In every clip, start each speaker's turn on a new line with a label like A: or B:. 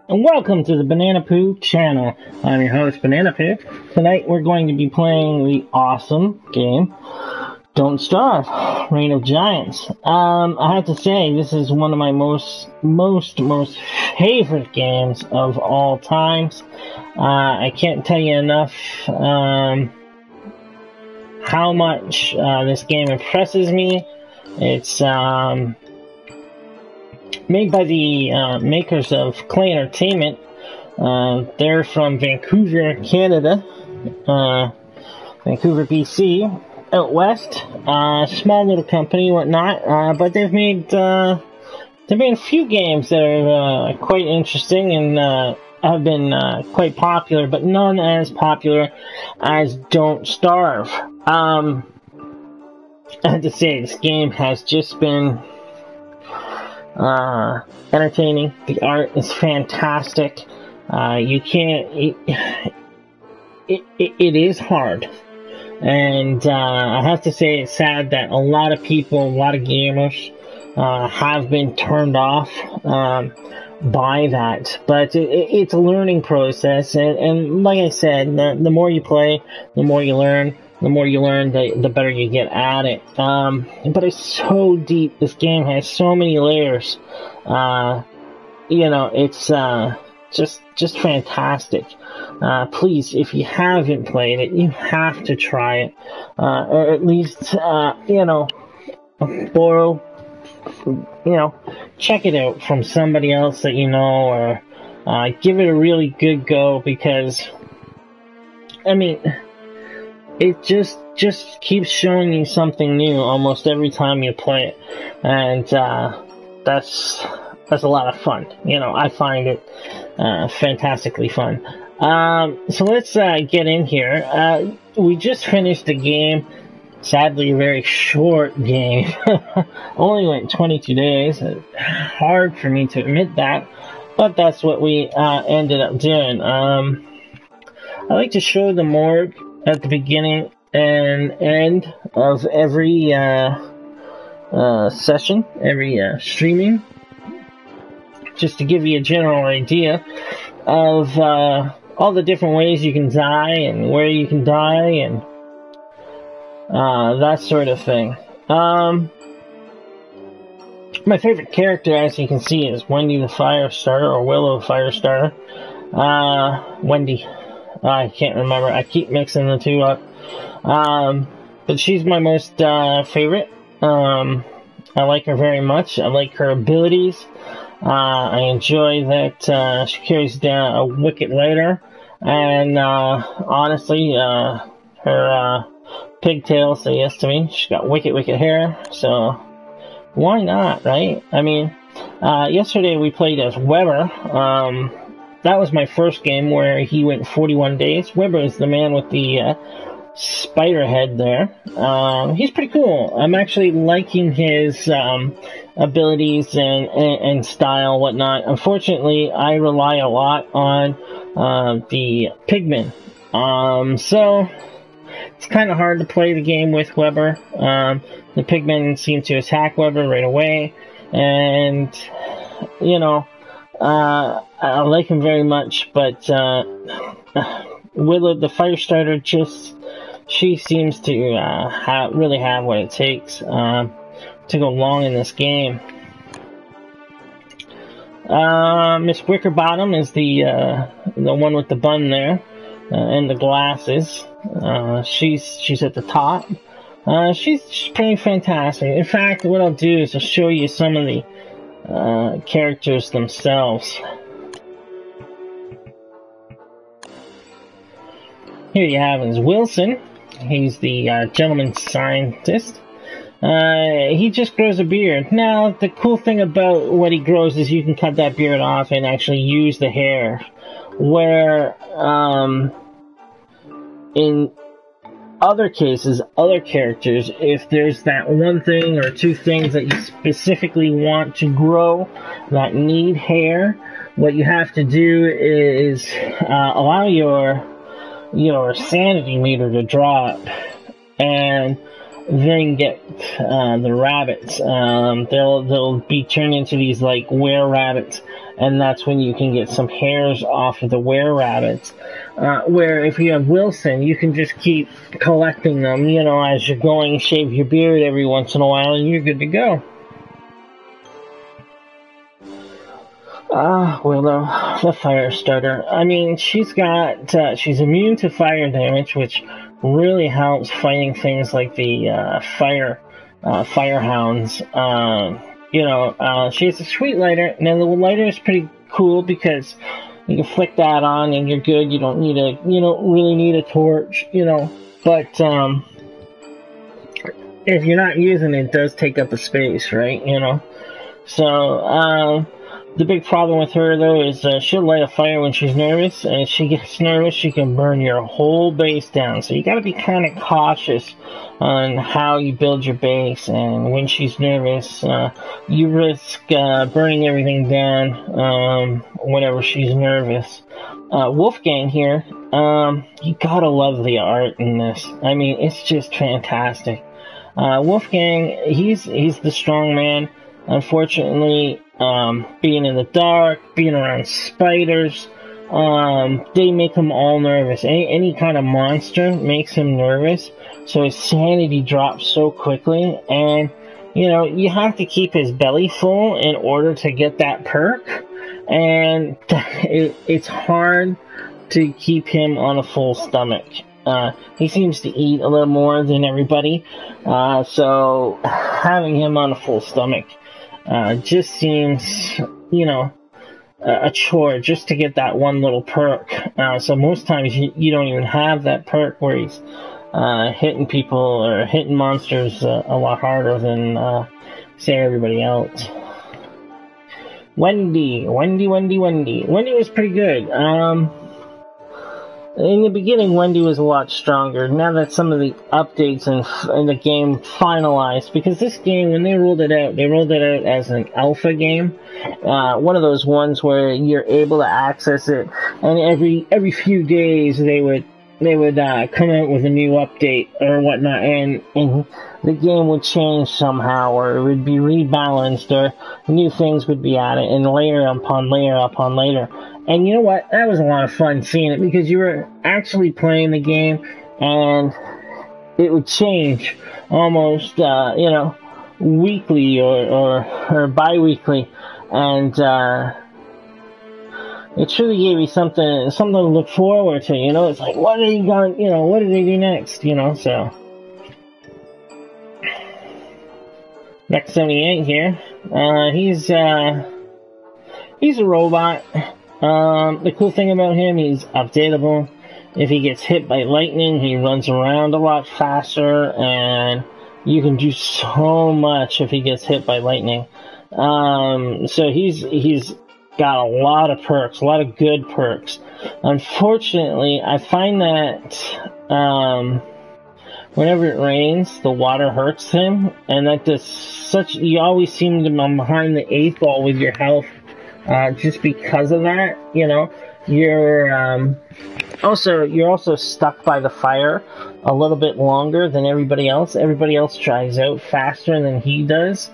A: And welcome to the Banana Poo channel. I'm your host, Banana Poo. Tonight we're going to be playing the awesome game, Don't Starve, Reign of Giants. I have to say, this is one of my most favorite games of all times. I can't tell you enough how much this game impresses me. It's made by the makers of Klei Entertainment. They're from Vancouver, Canada, Vancouver, BC, out west. Small little company, whatnot. But they've made a few games that are quite interesting and have been quite popular, but none as popular as Don't Starve. I have to say, this game has just been entertaining. The art is fantastic. You can't. It is hard, and I have to say it's sad that a lot of people, a lot of gamers, have been turned off by that. But it's a learning process, and like I said, the more you play, the more you learn. The more you learn, the better you get at it. But it's so deep. This game has so many layers. It's just fantastic. Please, if you haven't played it, you have to try it. Or at least, borrow, check it out from somebody else that you know, or give it a really good go, because, I mean, it just keeps showing you something new almost every time you play it, and that's a lot of fun. I find it fantastically fun. So let's get in here. We just finished a game. Sadly, a very short game. Only went 22 days. Hard for me to admit that, but that's what we ended up doing. I like to show the morgue at the beginning and end of every session, every streaming, just to give you a general idea of all the different ways you can die and where you can die and that sort of thing. My favorite character, as you can see, is Wendy the Firestarter, or Willow the Firestarter. Wendy. I can't remember. I keep mixing the two up. But she's my most favorite. I like her very much. I like her abilities. I enjoy that she carries down a wicked later. And honestly, her pigtails say yes to me. She's got wicked hair. So why not, right? I mean, yesterday we played as Weber. That was my first game where he went 41 days. Weber is the man with the spider head there. He's pretty cool. I'm actually liking his abilities and style, whatnot. Unfortunately, I rely a lot on the pigmen. So it's kind of hard to play the game with Weber. The pigmen seem to attack Weber right away. and you know, I like him very much, but Willow, the Firestarter, she seems to really have what it takes to go long in this game. Miss Wickerbottom is the one with the bun there and the glasses. She's at the top. She's pretty fantastic. In fact, what I'll do is I'll show you some of the characters themselves. Here you have is Wilson. He's the gentleman scientist. He just grows a beard. Now, the cool thing about what he grows is you can cut that beard off and actually use the hair. Where, in other cases, other characters, if there's that one thing or two things that you specifically want to grow that need hair, what you have to do is allow your sanity meter to drop, and then get the rabbits. They'll be turned into these like were-rabbits, and that's when you can get some hairs off of the were-rabbits. Where if you have Wilson, you can just keep collecting them, as you're going, shave your beard every once in a while, and you're good to go. Willow, the Firestarter. I mean, she's immune to fire damage, which really helps fighting things like the firehounds. She has a sweet lighter. Now the lighter is pretty cool because you can flick that on and you're good. You don't really need a torch, But if you're not using it, it does take up a space, right? So the big problem with her, though, is she'll light a fire when she's nervous, and if she gets nervous, she can burn your whole base down. So you gotta be kind of cautious on how you build your base, and when she's nervous, you risk burning everything down whenever she's nervous. Wolfgang here, you gotta love the art in this. I mean, it's just fantastic. Wolfgang, he's the strong man. Unfortunately, being in the dark, being around spiders, they make him all nervous. Any kind of monster makes him nervous, so his sanity drops so quickly, and, you have to keep his belly full in order to get that perk, and it's hard to keep him on a full stomach. He seems to eat a little more than everybody, so having him on a full stomach just seems, a chore just to get that one little perk. So most times you don't even have that perk where he's hitting people or hitting monsters a lot harder than, say, everybody else. Wendy was pretty good. In the beginning, Wendy was a lot stronger. Now that some of the updates in the game finalized, because this game, when they rolled it out as an alpha game. One of those ones where you're able to access it, and every few days they would come out with a new update or whatnot, and the game would change somehow, or it would be rebalanced, or new things would be added, and layer upon layer upon layer. And you know what? That was a lot of fun seeing it, because you were actually playing the game, and it would change almost, weekly or bi-weekly, and it truly gave you something to look forward to. It's like, what are you going? What do they do next? So. Next 78 here. He's a robot. The cool thing about him, he's updatable. If he gets hit by lightning, he runs around a lot faster, and you can do so much if he gets hit by lightning. So he's got a lot of perks, a lot of good perks. Unfortunately, I find that whenever it rains, the water hurts him, and that does you always seem to be behind the 8th ball with your health. Just because of that, you're also stuck by the fire a little bit longer than everybody else. Everybody else dries out faster than he does.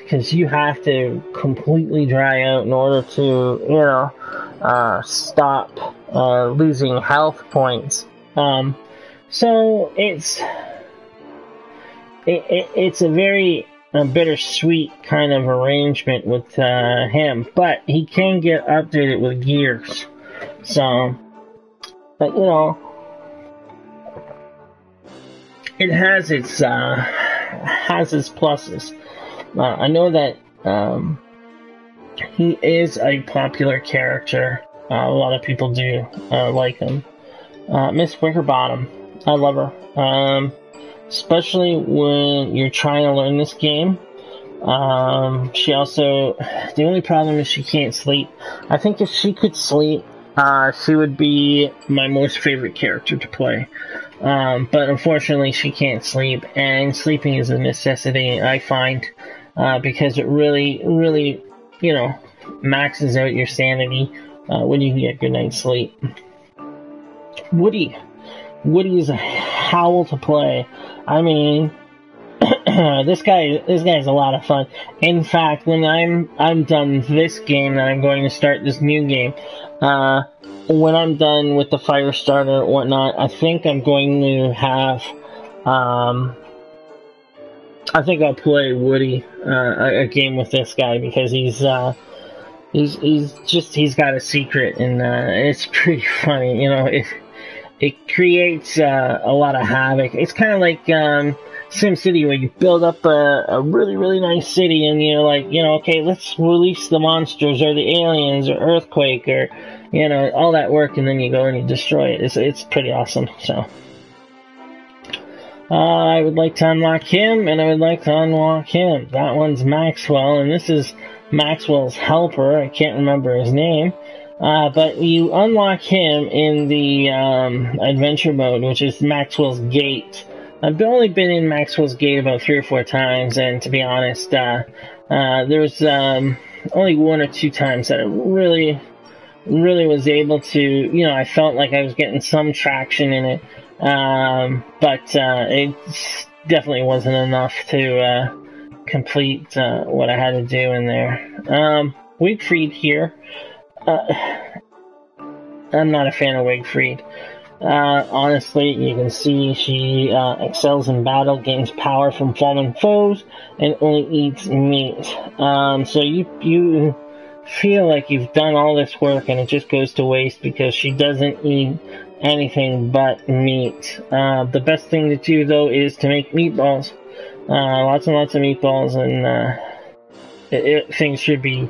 A: because you have to completely dry out in order to, stop losing health points. So it's a very bittersweet kind of arrangement with him, but he can get updated with gears. So, but it has its pluses. I know that he is a popular character. A lot of people do like him. Miss Wickerbottom, I love her. Especially when you're trying to learn this game. She also, the only problem is she can't sleep. I think if she could sleep, she would be my most favorite character to play. But unfortunately she can't sleep, and sleeping is a necessity, I find, because it really, maxes out your sanity, when you can get good night's sleep. Woody is a howl to play. I mean, this guy's a lot of fun. In fact, when I'm done this game, and I'm going to start this new game, when I'm done with the Firestarter and whatnot, I think I'm going to have, I think I'll play Woody, a game with this guy, because he's got a secret, and it's pretty funny, It creates a lot of havoc. It's kind of like SimCity, where you build up a really, really nice city, and you're like, okay, let's release the monsters, or the aliens, or Earthquake, or, all that work, and then you go and you destroy it. It's pretty awesome, so. I would like to unlock him, and I would like to unlock him. That one's Maxwell, and this is Maxwell's helper. I can't remember his name. But you unlock him in the adventure mode, which is Maxwell's Gate. I've only been in Maxwell's Gate about 3 or 4 times, and to be honest, there's only 1 or 2 times that I really was able to, I felt like I was getting some traction in it, but it definitely wasn't enough to complete what I had to do in there. Wigfried here. I'm not a fan of Wigfried. Honestly, you can see she excels in battle, gains power from fallen foes, and only eats meat. So you feel like you've done all this work and it just goes to waste because she doesn't eat anything but meat. The best thing to do, though, is to make meatballs. Lots and lots of meatballs, and things should be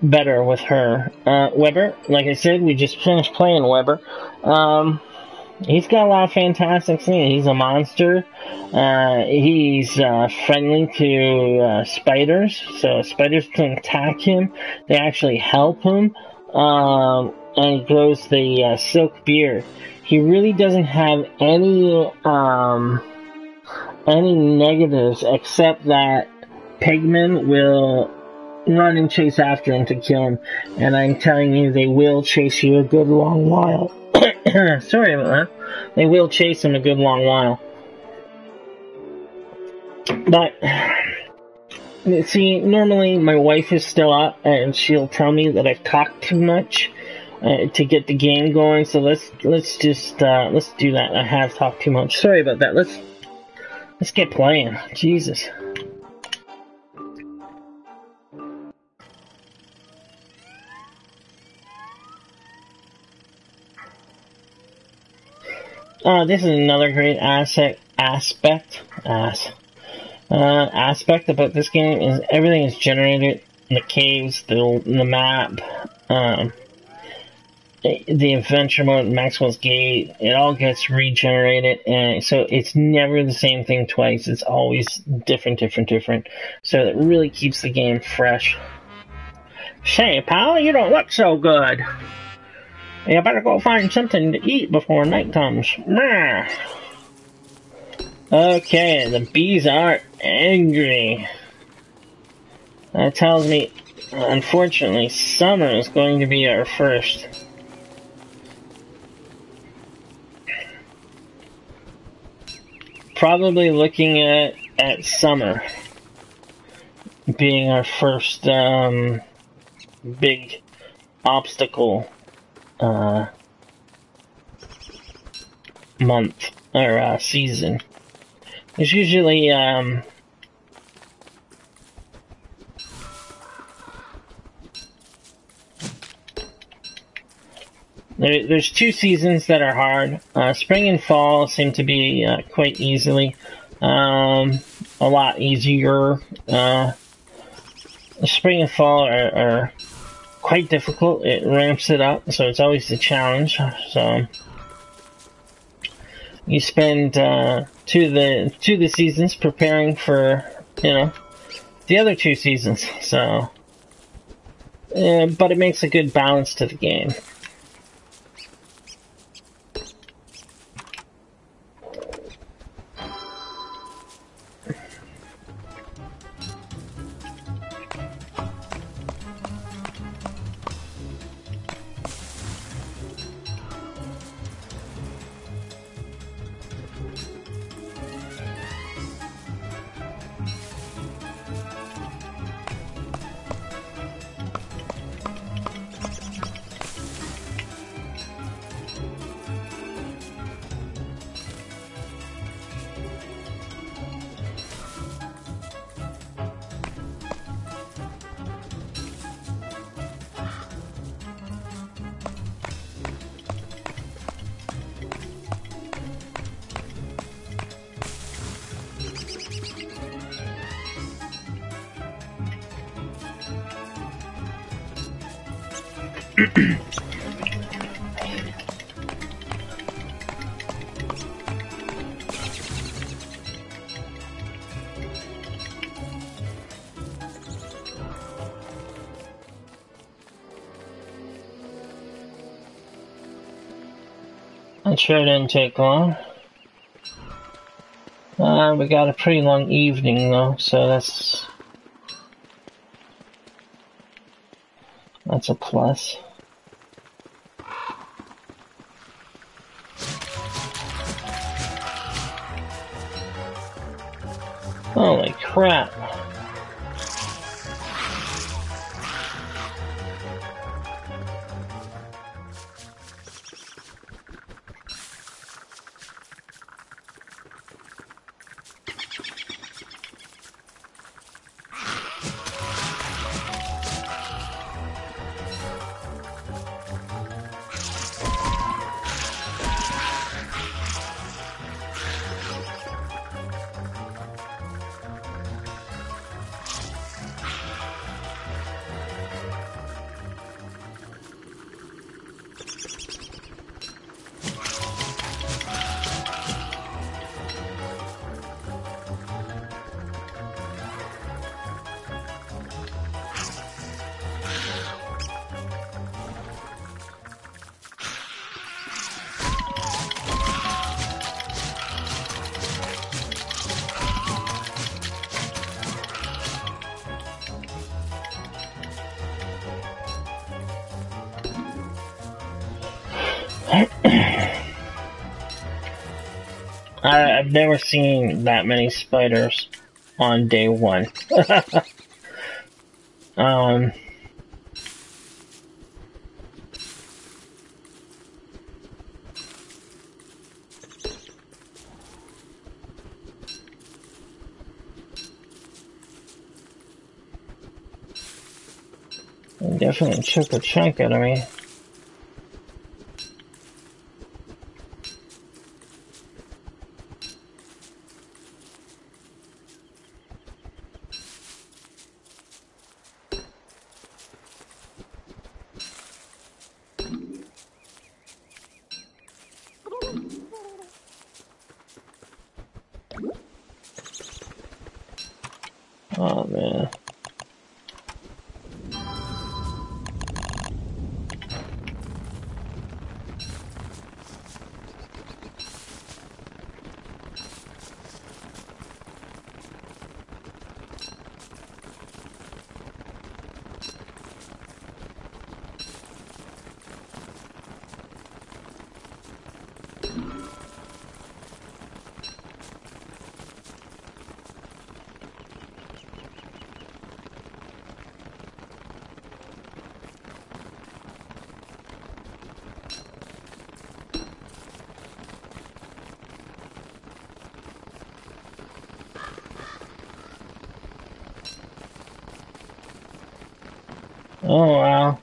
A: better with her. Weber, like I said, we just finished playing Weber. He's got a lot of fantastic things. He's a monster. He's friendly to spiders, so spiders can attack him. They actually help him. And he grows the silk beard. He really doesn't have any negatives except that pigmen will run and chase after him to kill him, and I'm telling you, they will chase you a good long while. Sorry about that. They will chase him a good long while. But, see, normally my wife is still up, and she'll tell me that I've talked too much to get the game going, so let's do that. I have talked too much. Sorry about that. Let's get playing. Jesus. This is another great aspect about this game is everything is generated in the caves, the map, the adventure mode, Maxwell's Gate. It all gets regenerated, and so it's never the same thing twice. It's always different. So it really keeps the game fresh. Say, pal, you don't look so good. You better go find something to eat before night comes. Okay, the bees are angry. That tells me, unfortunately, summer is going to be our first. Probably looking at summer. being our first big obstacle month or season. There's usually there's 2 seasons that are hard. Spring and fall seem to be quite easily. A lot easier. Spring and fall are quite difficult. It ramps it up, so it's always a challenge. So you spend 2 of the seasons preparing for the other 2 seasons. So, but it makes a good balance to the game. That sure didn't take long. We got a pretty long evening though, so that's a plus. Holy crap. I've never seen that many spiders on day 1. They definitely took a chunk out of me. Oh man. Oh, wow.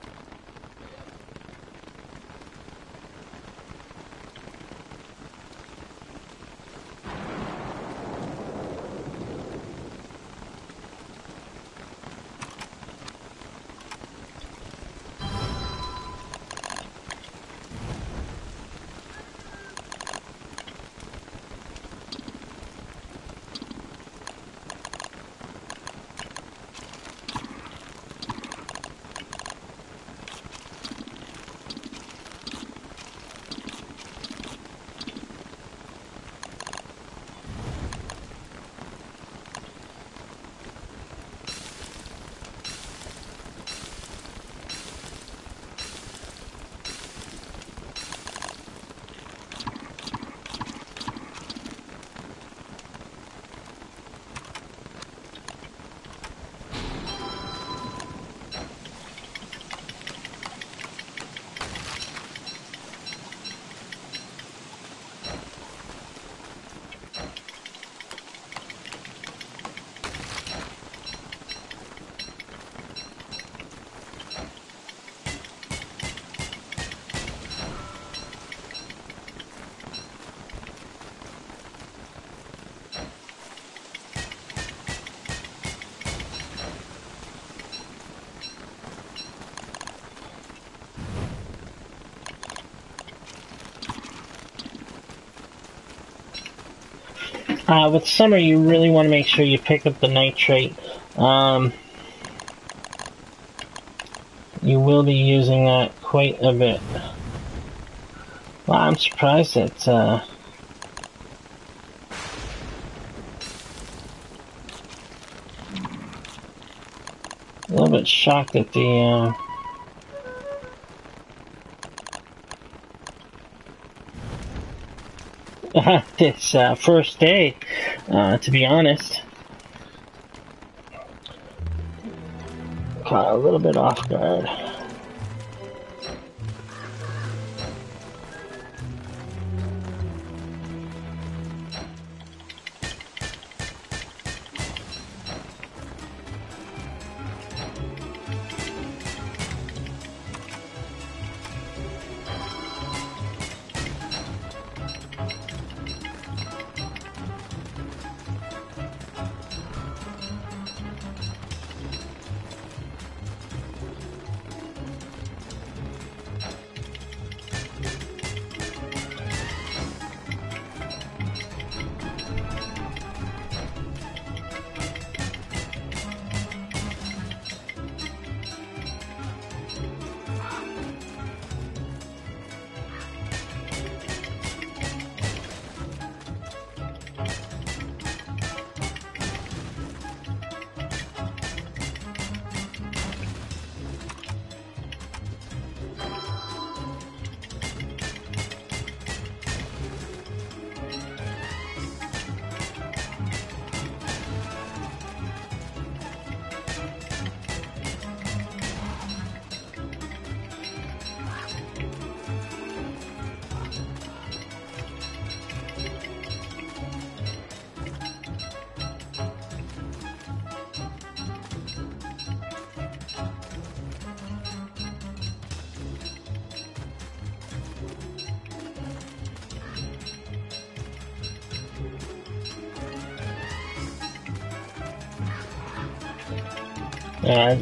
A: With summer, you really want to make sure you pick up the nitrate. You will be using that quite a bit. Well, I'm surprised that, a little bit shocked at the, this, first day, to be honest. Caught a little bit off guard.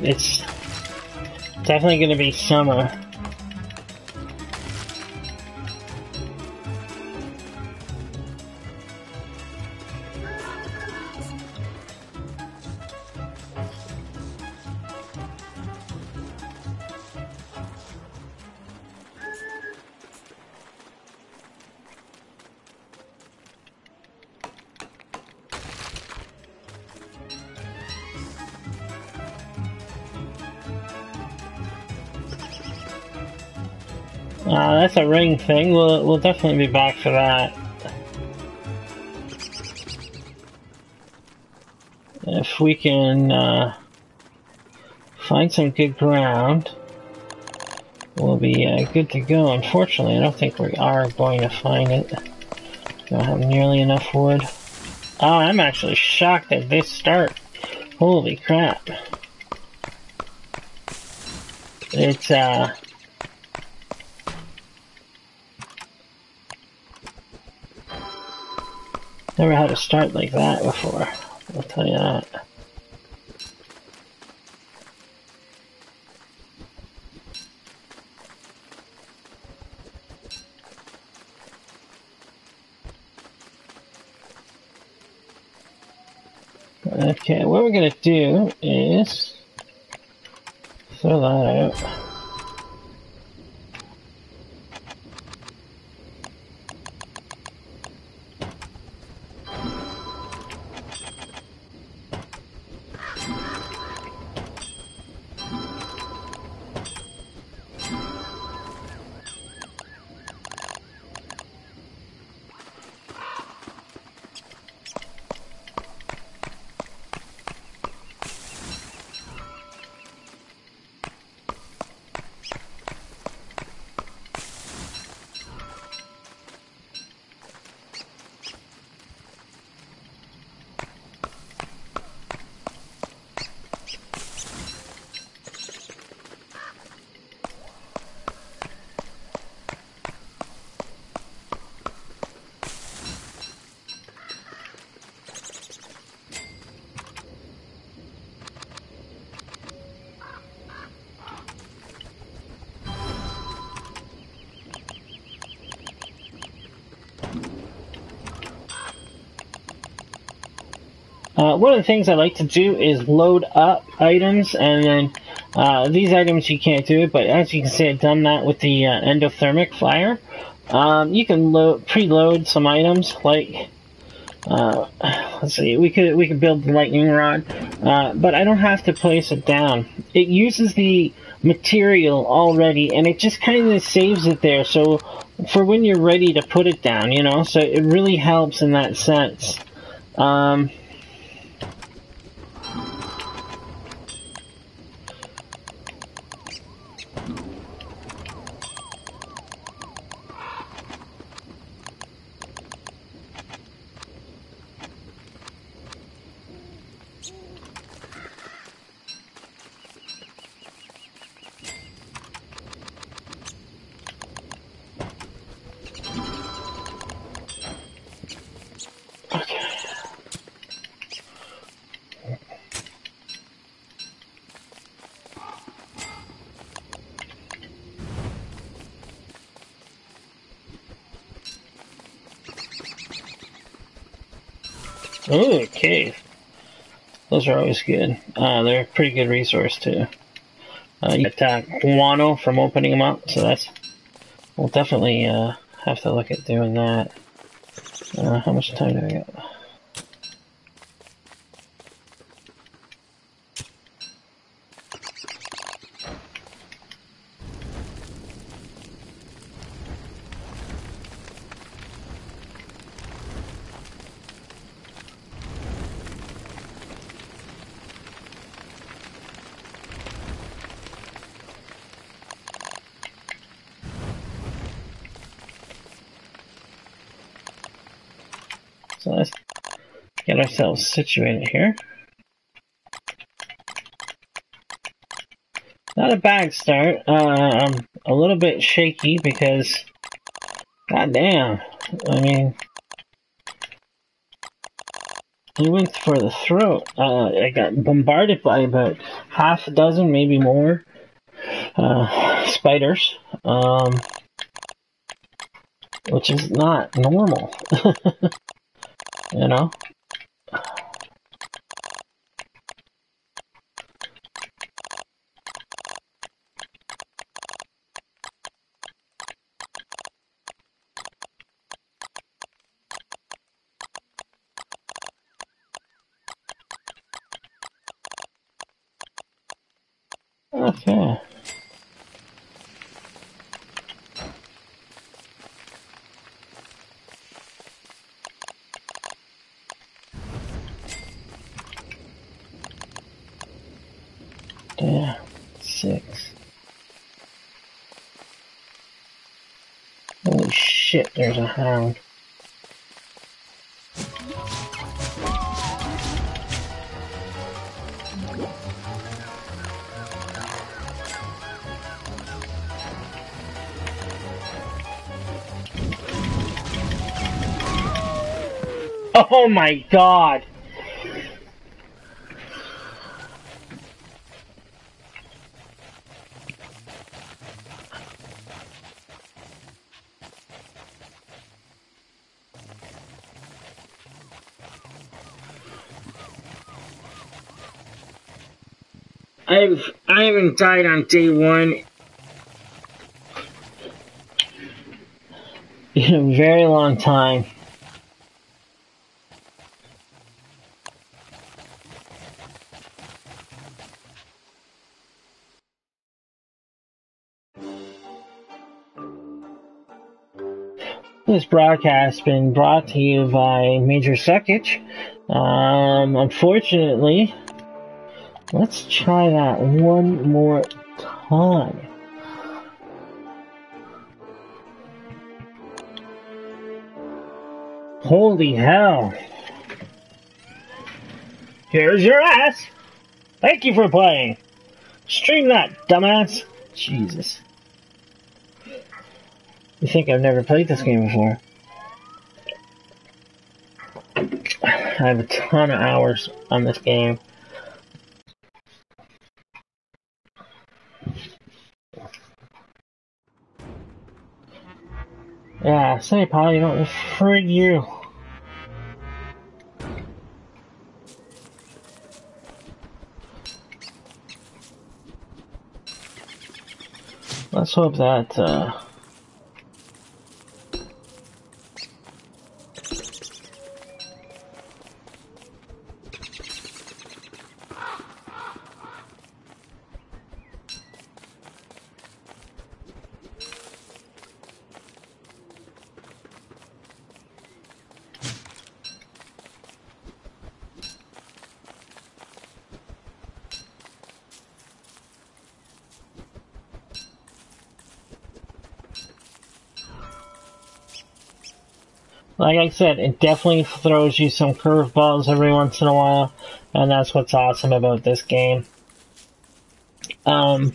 A: It's definitely going to be summer. That's a ring thing. We'll definitely be back for that. If we can find some good ground, we'll be good to go. Unfortunately, I don't think we are going to find it. Don't have nearly enough wood. Oh, I'm actually shocked at this start. Holy crap. It's, never had a start like that before, I'll tell you that. Okay, what we're gonna do is throw that out. One of the things I like to do is load up items, and then these items you can't do it, but as you can see, I've done that with the endothermic fire. You can preload some items, like let's see, we could build the lightning rod, but I don't have to place it down. It uses the material already, and it just kind of saves it there. So for when you're ready to put it down, you know, so it really helps in that sense. Ooh, cave. Those are always good. They're a pretty good resource too. You get guano from opening them up, so we'll definitely have to look at doing that. How much time do I got? So let's get ourselves situated here. Not a bad start. I'm a little bit shaky because, goddamn, I mean, he went for the throat. I got bombarded by about half a dozen, maybe more, spiders, which is not normal, you know? Okay. Yeah, 6. Holy shit, there's a hound. Oh my god! I haven't died on day one in a very long time. This broadcast has been brought to you by Major Suckage. Unfortunately, let's try that one more time. Holy hell. Here's your ass. Thank you for playing. Stream that, dumbass. Jesus. You think I've never played this game before? I have a ton of hours on this game. Yeah, say, pal, you know, frig you. Let's hope that, like I said, it definitely throws you some curveballs every once in a while, and that's what's awesome about this game. I'm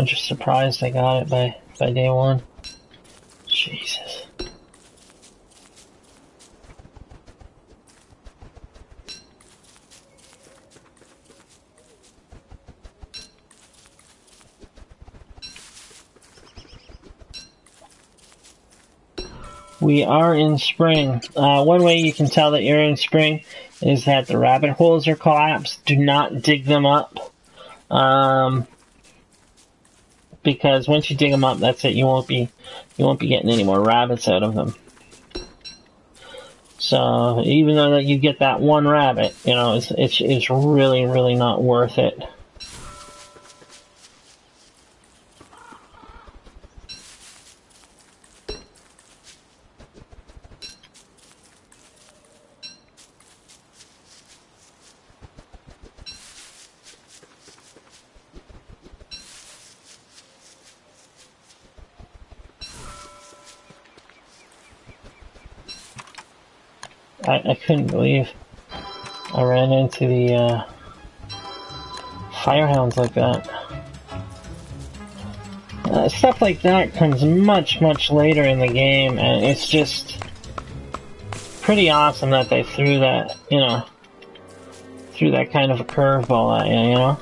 A: just surprised I got it by day one. Jesus. We are in spring. One way you can tell that you're in spring is that the rabbit holes are collapsed. Do not dig them up. Because once you dig them up, that's it. You won't be getting any more rabbits out of them. So even though that you get that one rabbit, you know, it's really, really not worth it. I couldn't believe I ran into the firehounds like that. Stuff like that comes much, much later in the game, and it's just pretty awesome that they threw that, you know, threw that kind of a curveball at you, you know?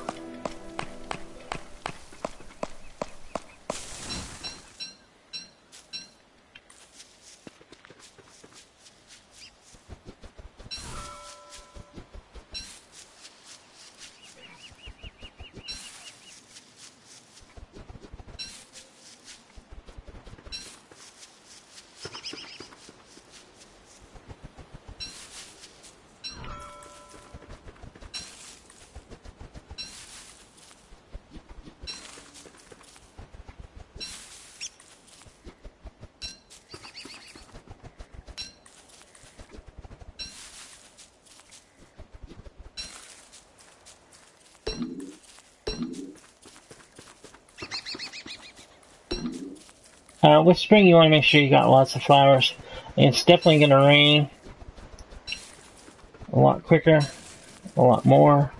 A: With spring, you want to make sure you got lots of flowers. It's definitely going to rain a lot quicker, a lot more.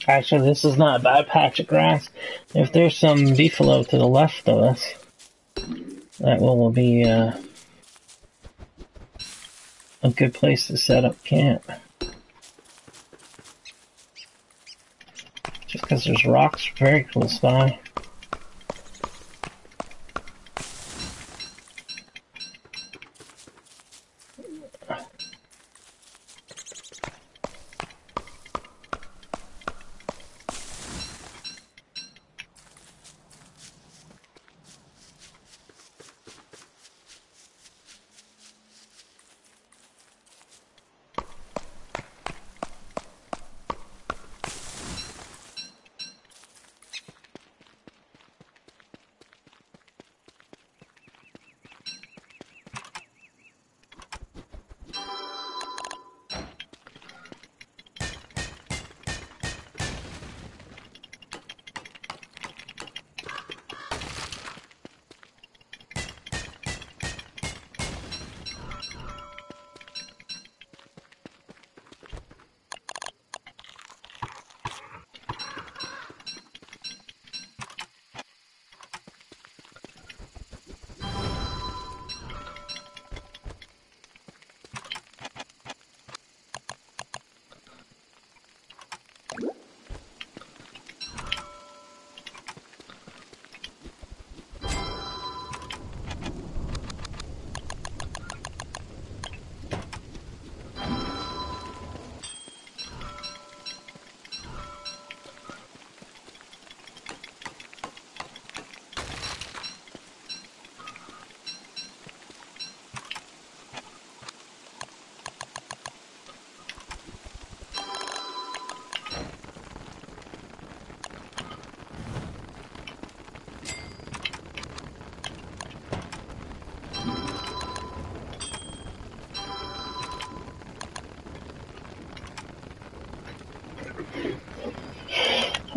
A: Actually, this is not a bad patch of grass. If there's some beefalo to the left of us, that will be a good place to set up camp. Just because there's rocks very close by.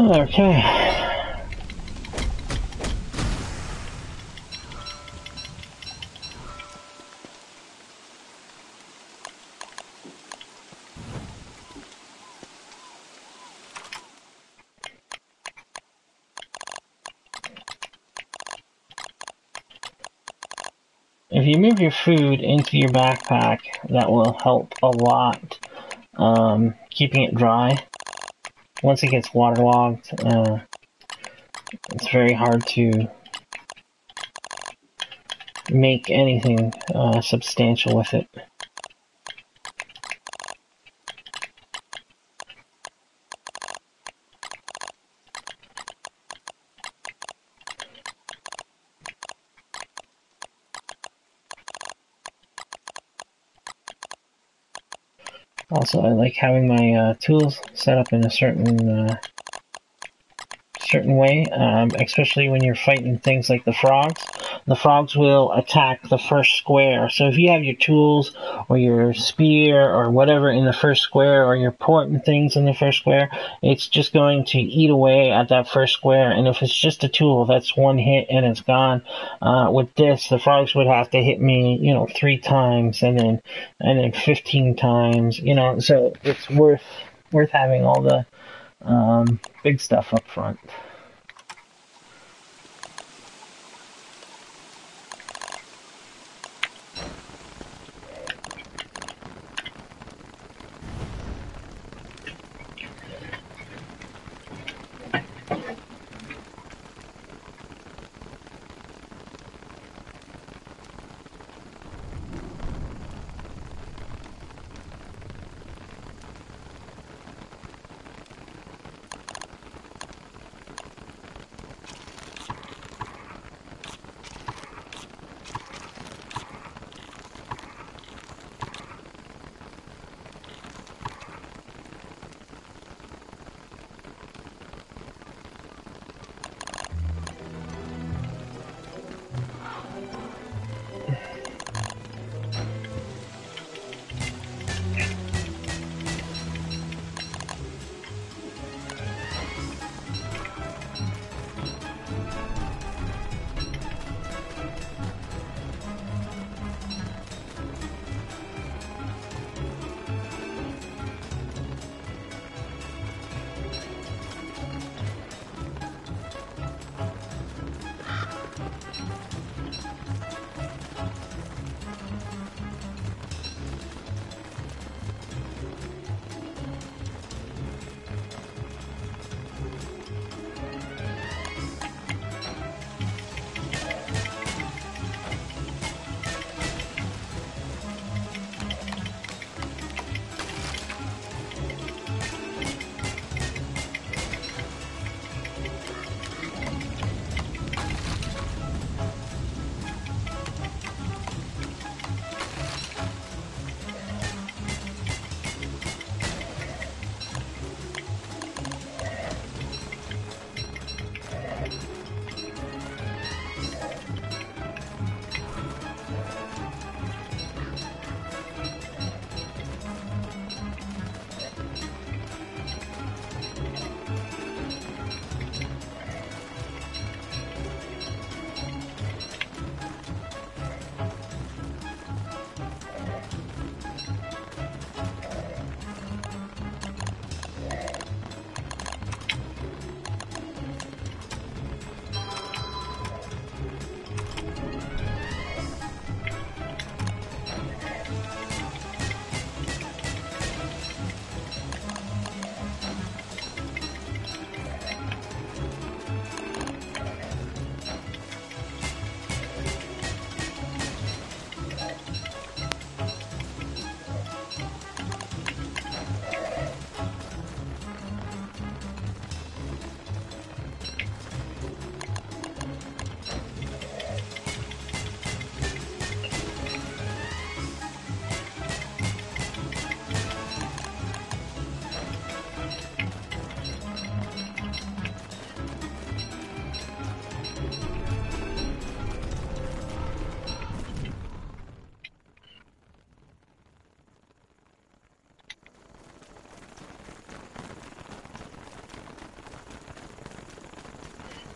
A: Okay. If you move your food into your backpack, that will help a lot, keeping it dry. Once it gets waterlogged, it's very hard to make anything substantial with it. Also, I like having my tools set up in a certain way, especially when you're fighting things like the frogs. The frogs will attack the first square. So if you have your tools or your spear or whatever in the first square, or your important things in the first square, it's just going to eat away at that first square. And if it's just a tool, that's one hit and it's gone. With this, the frogs would have to hit me, 3 times and then 15 times, so it's worth having all the big stuff up front.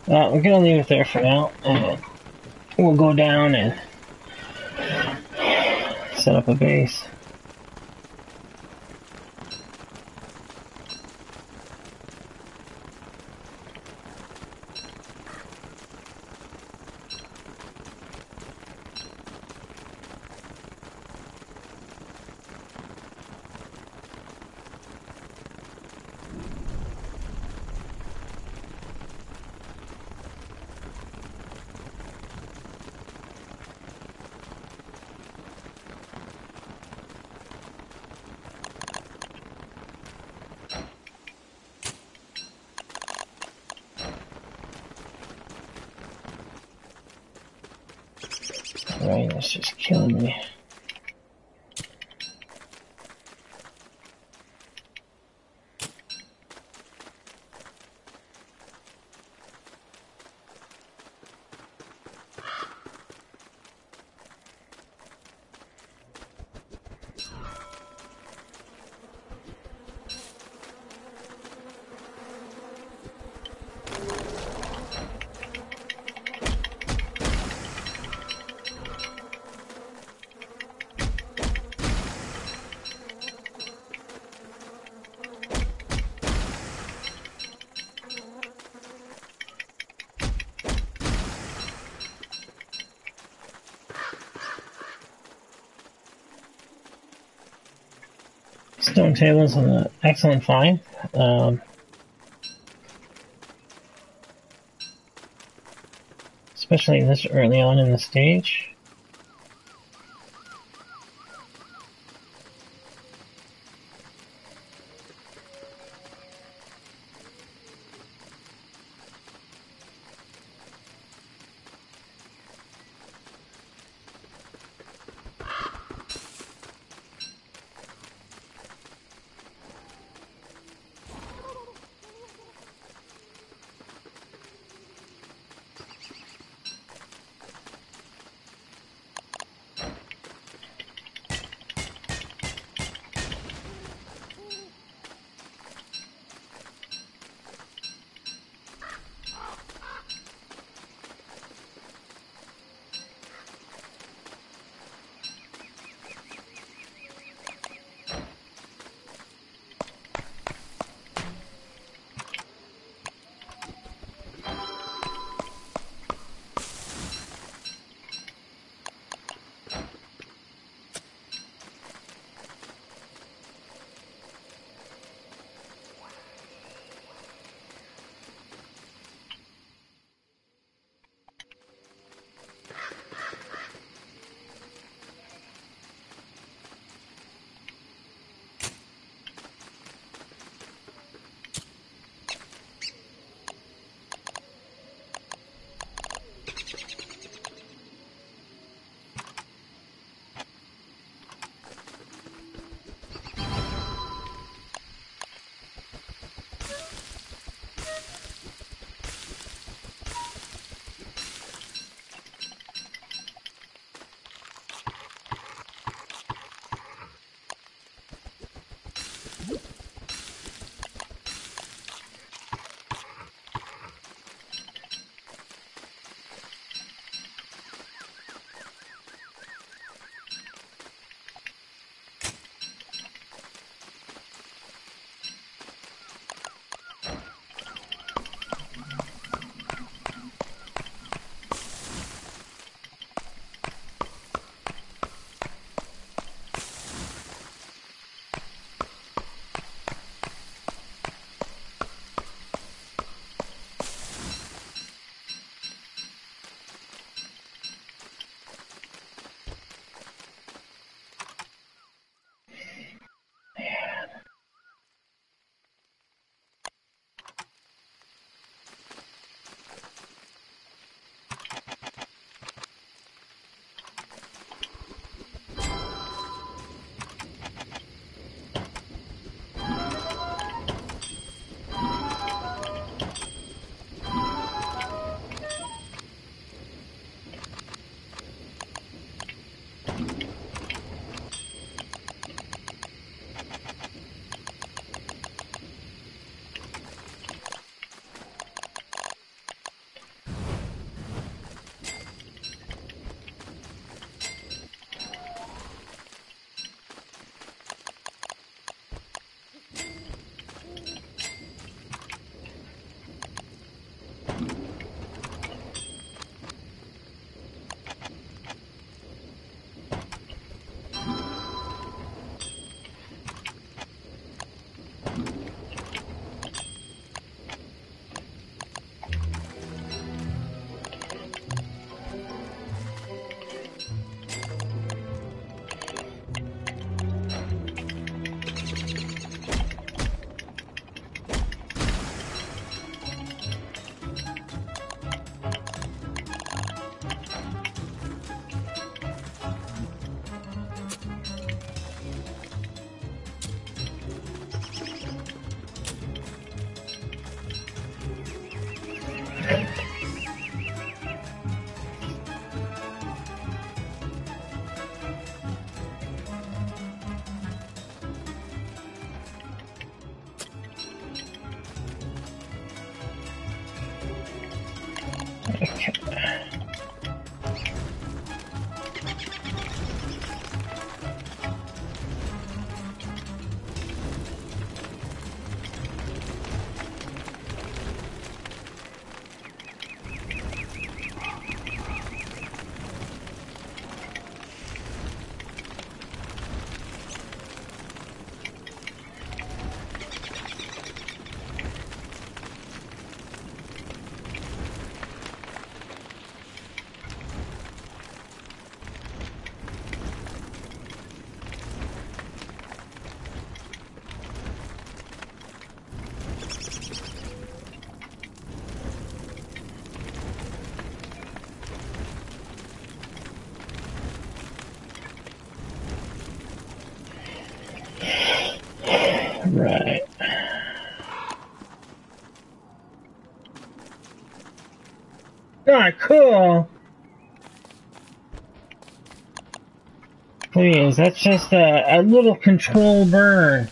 A: We're gonna leave it there for now, and we'll go down and set up a base. Right, that's just killing me. Stone Table's an excellent find. Especially this early on in the stage. Okay. Right. Ah, cool. Please, that's just a little control burn.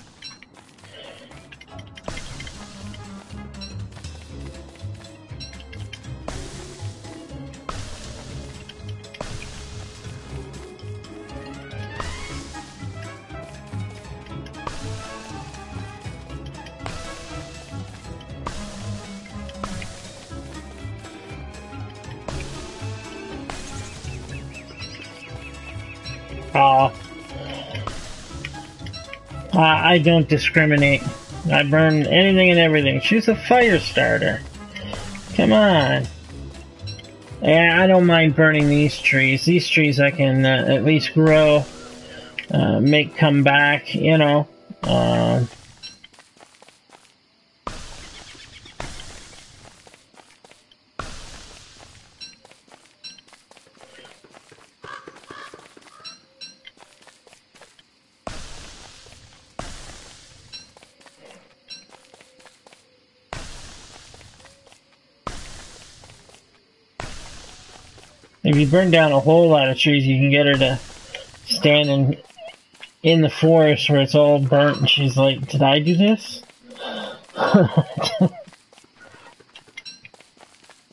A: I don't discriminate. I burn anything and everything. Choose a fire starter. Come on. Yeah, I don't mind burning these trees. These trees I can at least grow, make come back, you know. If you burn down a whole lot of trees, you can get her to stand in the forest where it's all burnt, and she's like, "Did I do this?"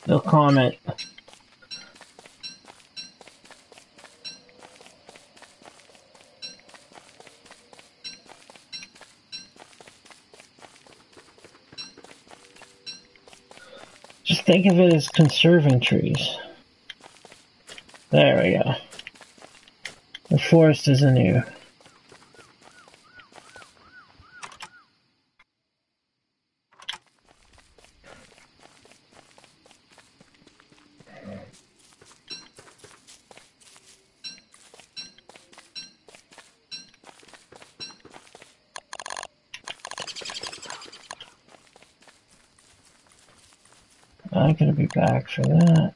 A: They'll comment. Just think of it as conserving trees. There we go. The forest is anew. I'm gonna be back for that.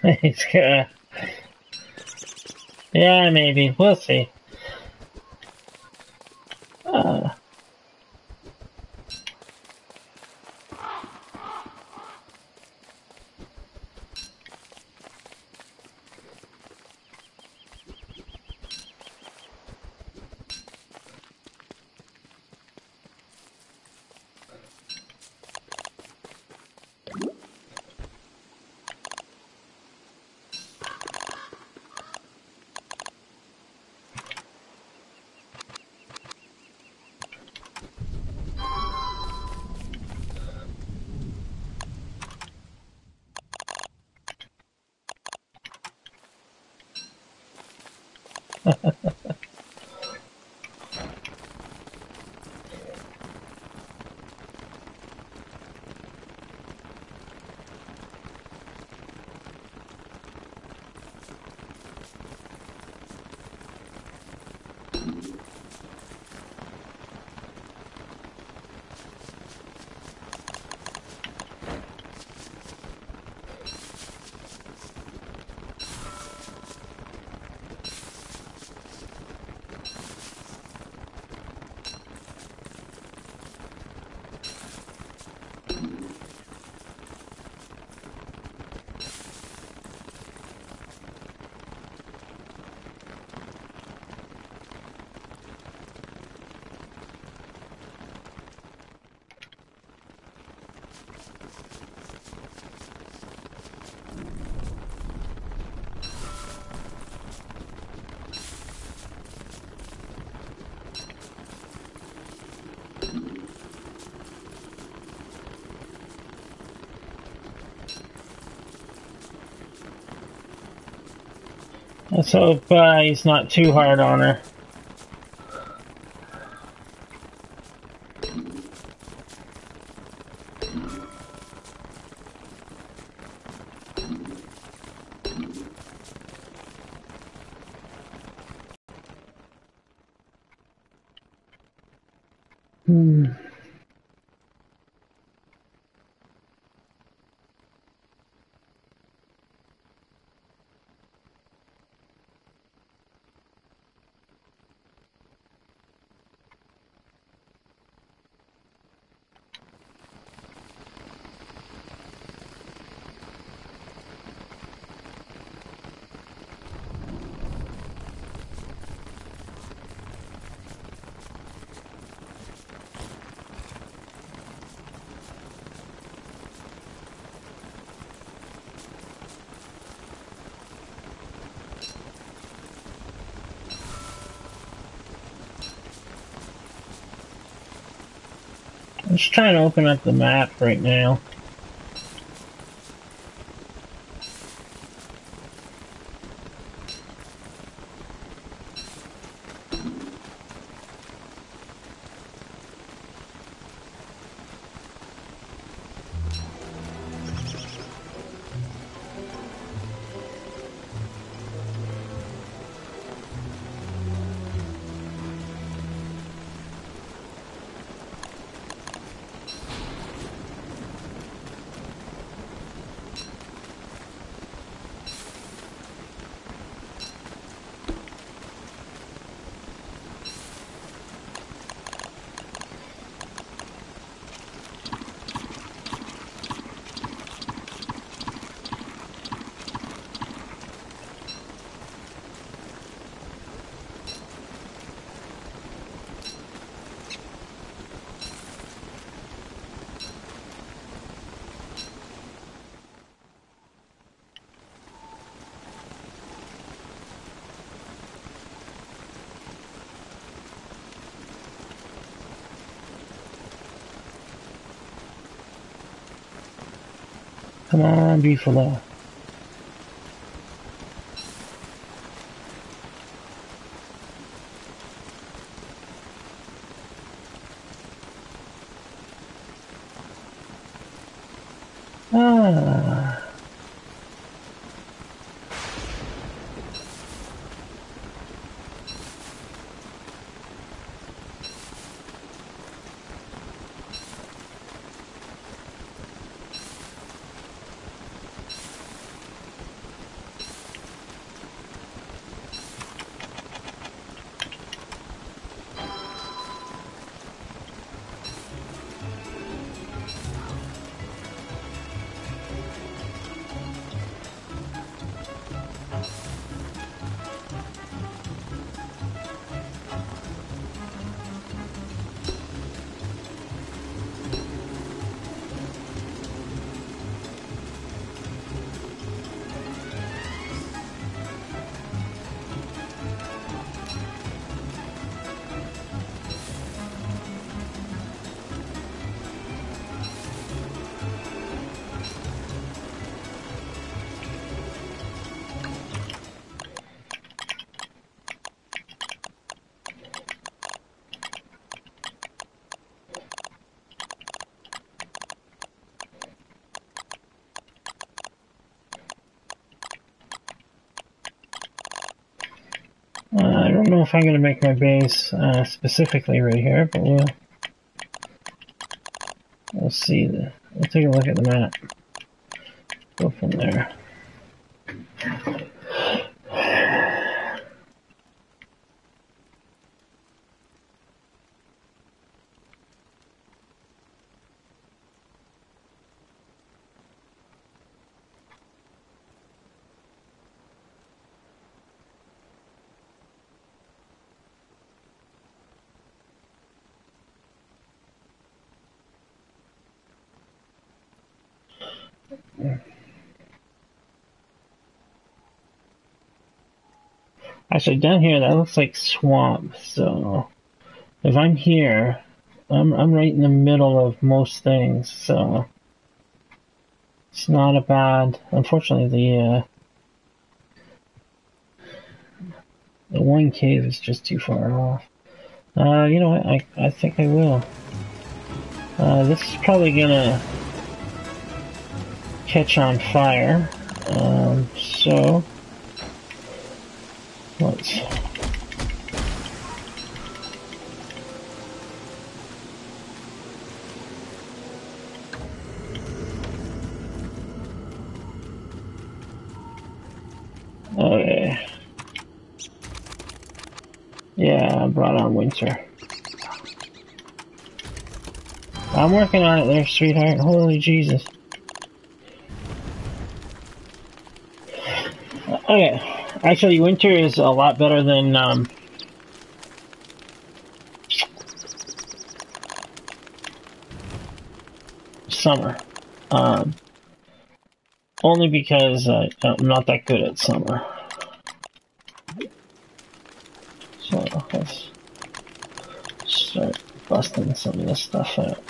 A: It's yeah, maybe. We'll see. Let's hope he's not too hard on her. I'm just trying to open up the map right now. Come on, Beefalo. Ah. I don't know if I'm going to make my base specifically right here, but we'll see. We'll take a look at the map. Go from there. Actually, down here, that looks like swamp, so if I'm here, I'm right in the middle of most things, so it's not a bad. Unfortunately, the one cave is just too far off. You know what? I think I will. This is probably gonna catch on fire. So let's. Okay. Yeah, I brought on winter. I'm working on it there, sweetheart. Holy Jesus. Okay. Actually, winter is a lot better than, summer. Only because I'm not that good at summer. So let's start busting some of this stuff out.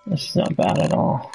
A: This is not bad at all.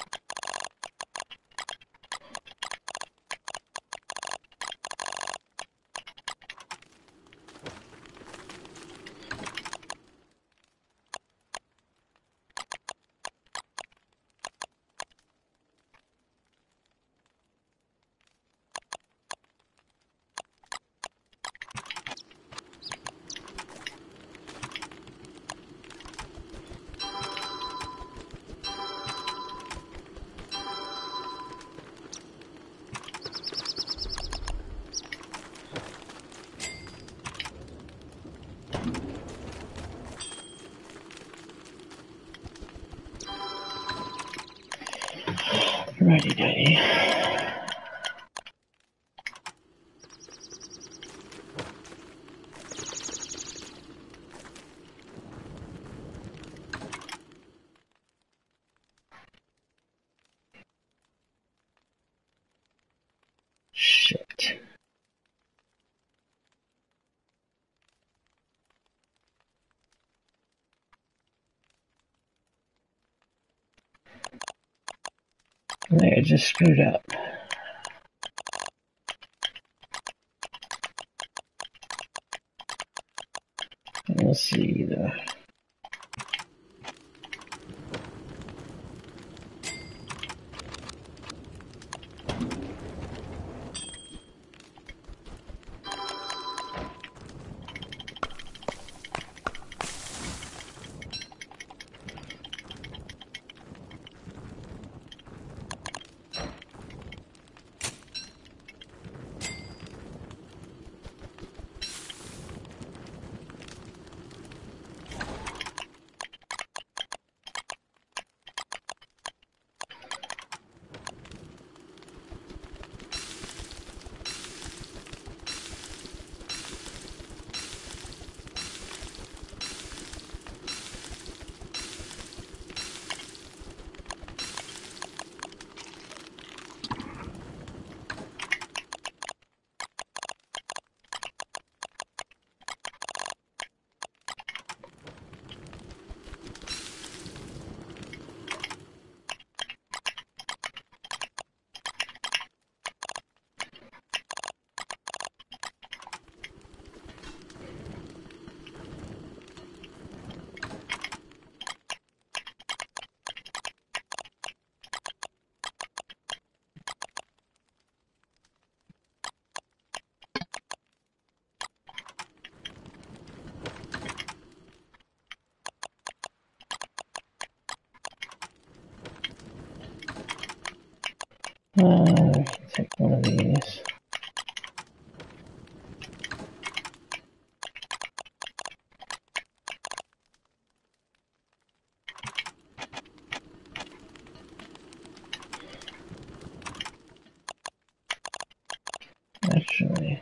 A: Righty dighty. Shit. I just screwed up. Let's see. Take one of these. Actually,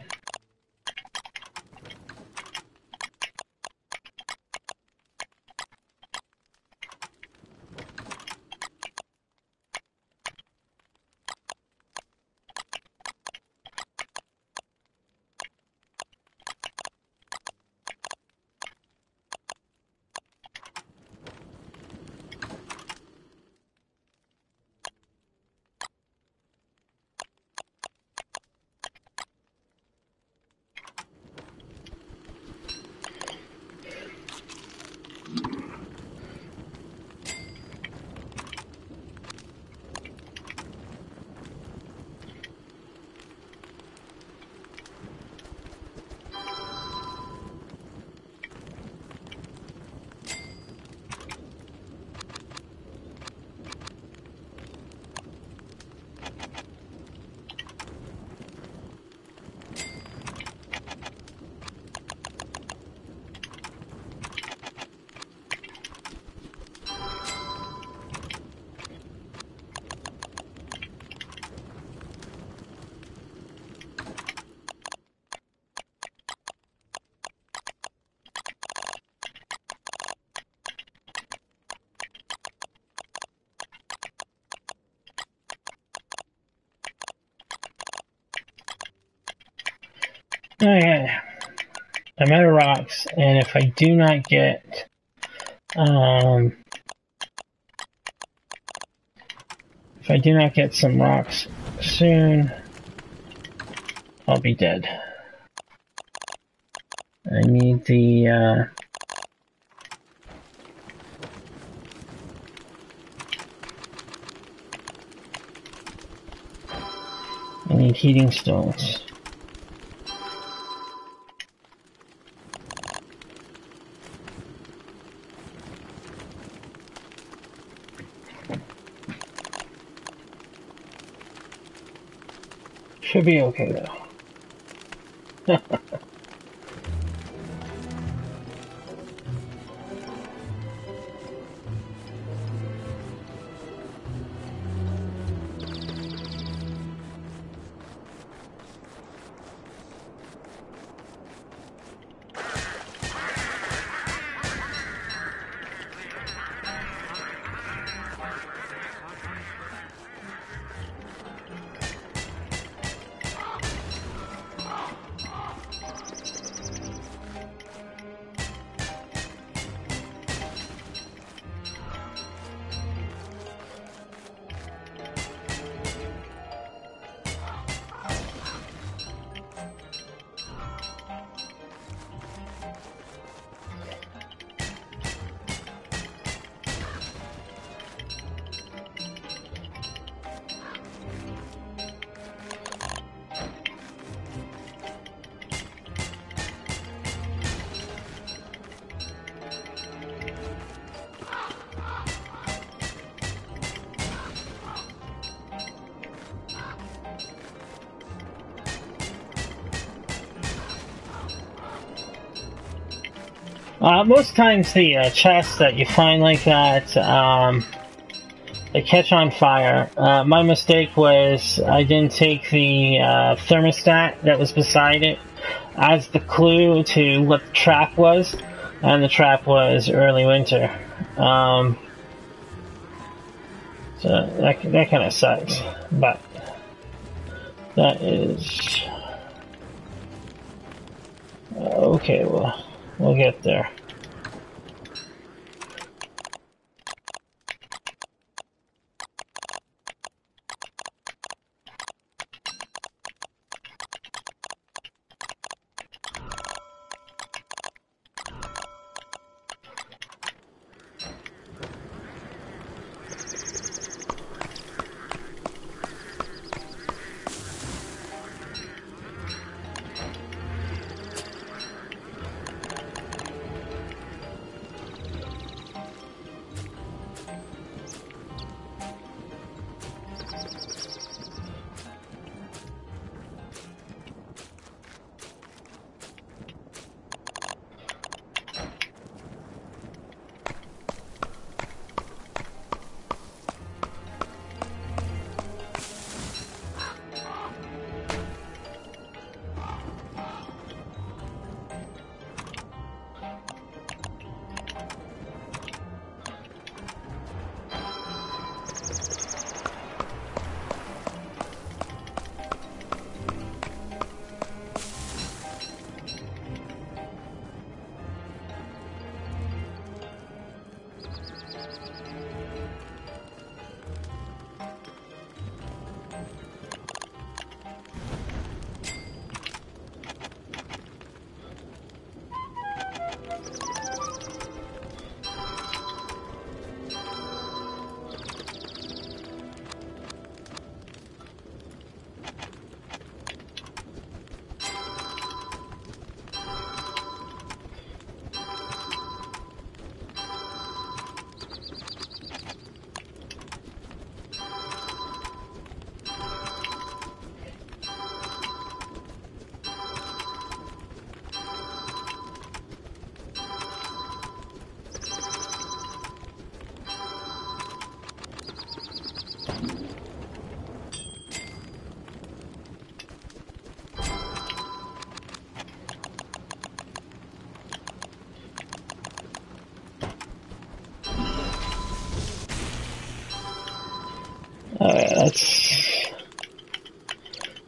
A: okay. I'm out of rocks, and if I do not get some rocks soon, I'll be dead. I need the I need heating stones. Should be okay though. Most times the chests that you find like that, they catch on fire. My mistake was I didn't take the thermostat that was beside it as the clue to what the trap was, and the trap was early winter. So that kind of sucks, but that is okay. We'll get there.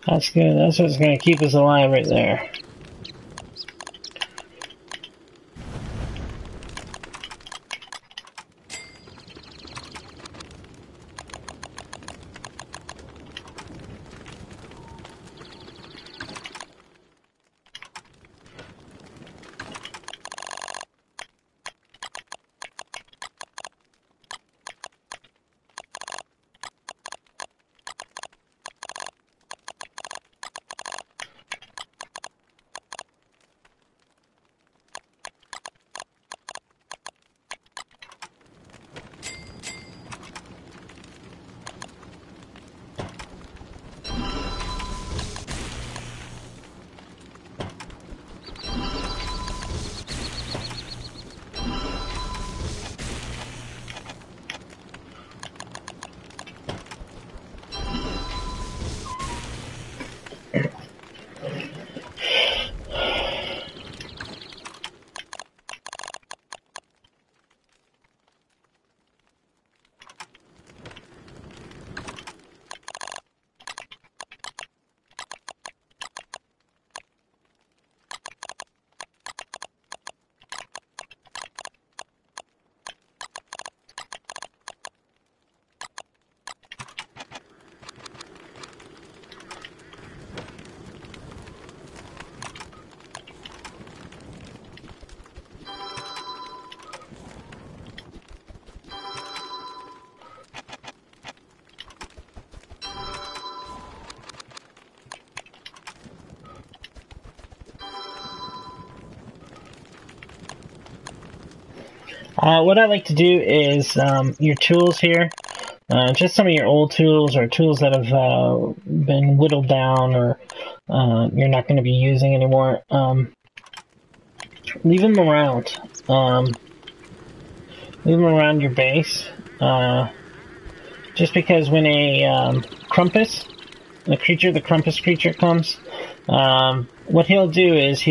A: That's good. That's what's going to keep us alive right there. What I like to do is your tools here, just some of your old tools or tools that have been whittled down or you're not going to be using anymore. Leave them around. move them around your base. Just because when a Krampus, the Krampus creature comes, what he'll do is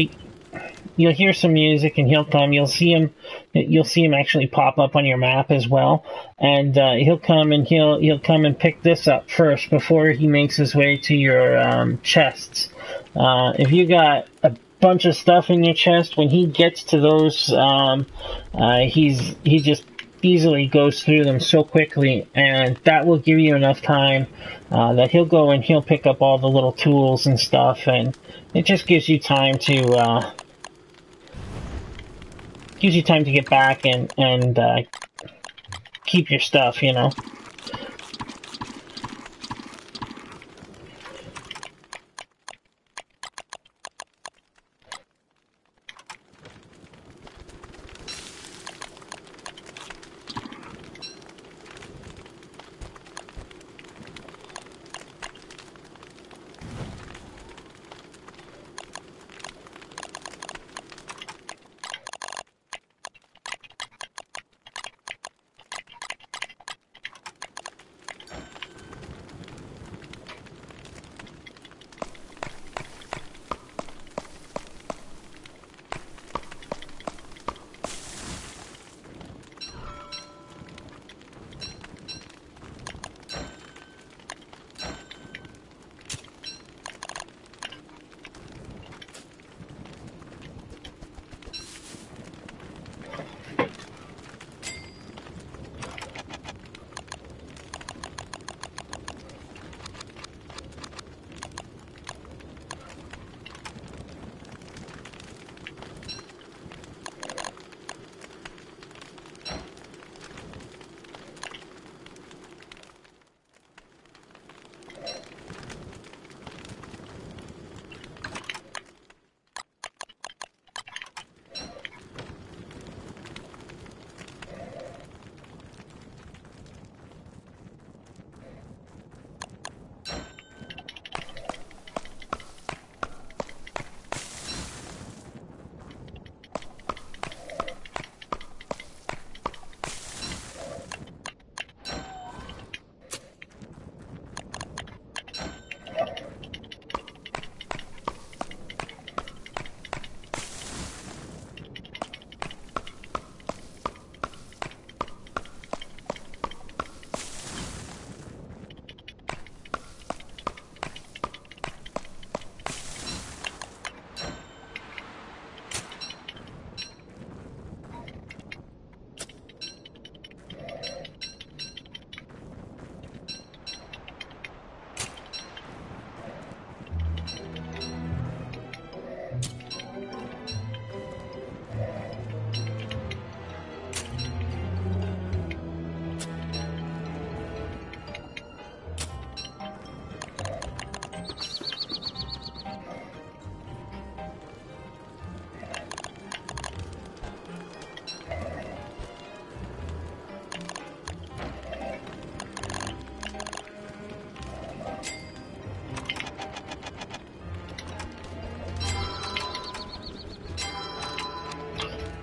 A: you'll hear some music and he'll come. You'll see him actually pop up on your map as well, and he'll come and pick this up first before he makes his way to your chests. If you got a bunch of stuff in your chest, when he gets to those, he just easily goes through them so quickly, and that will give you enough time that he'll go and he'll pick up all the little tools and stuff, and it just gives you time to get back and keep your stuff, you know.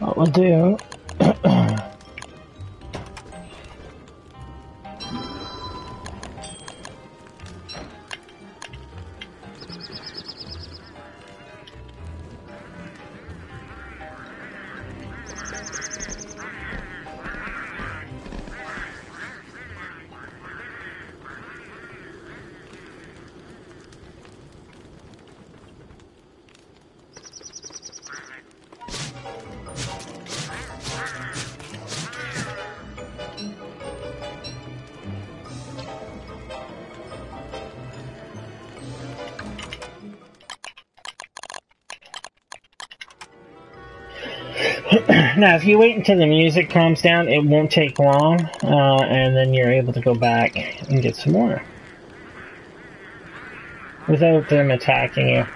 A: What we'll do now, if you wait until the music calms down, it won't take long, and then you're able to go back and get some more without them attacking you.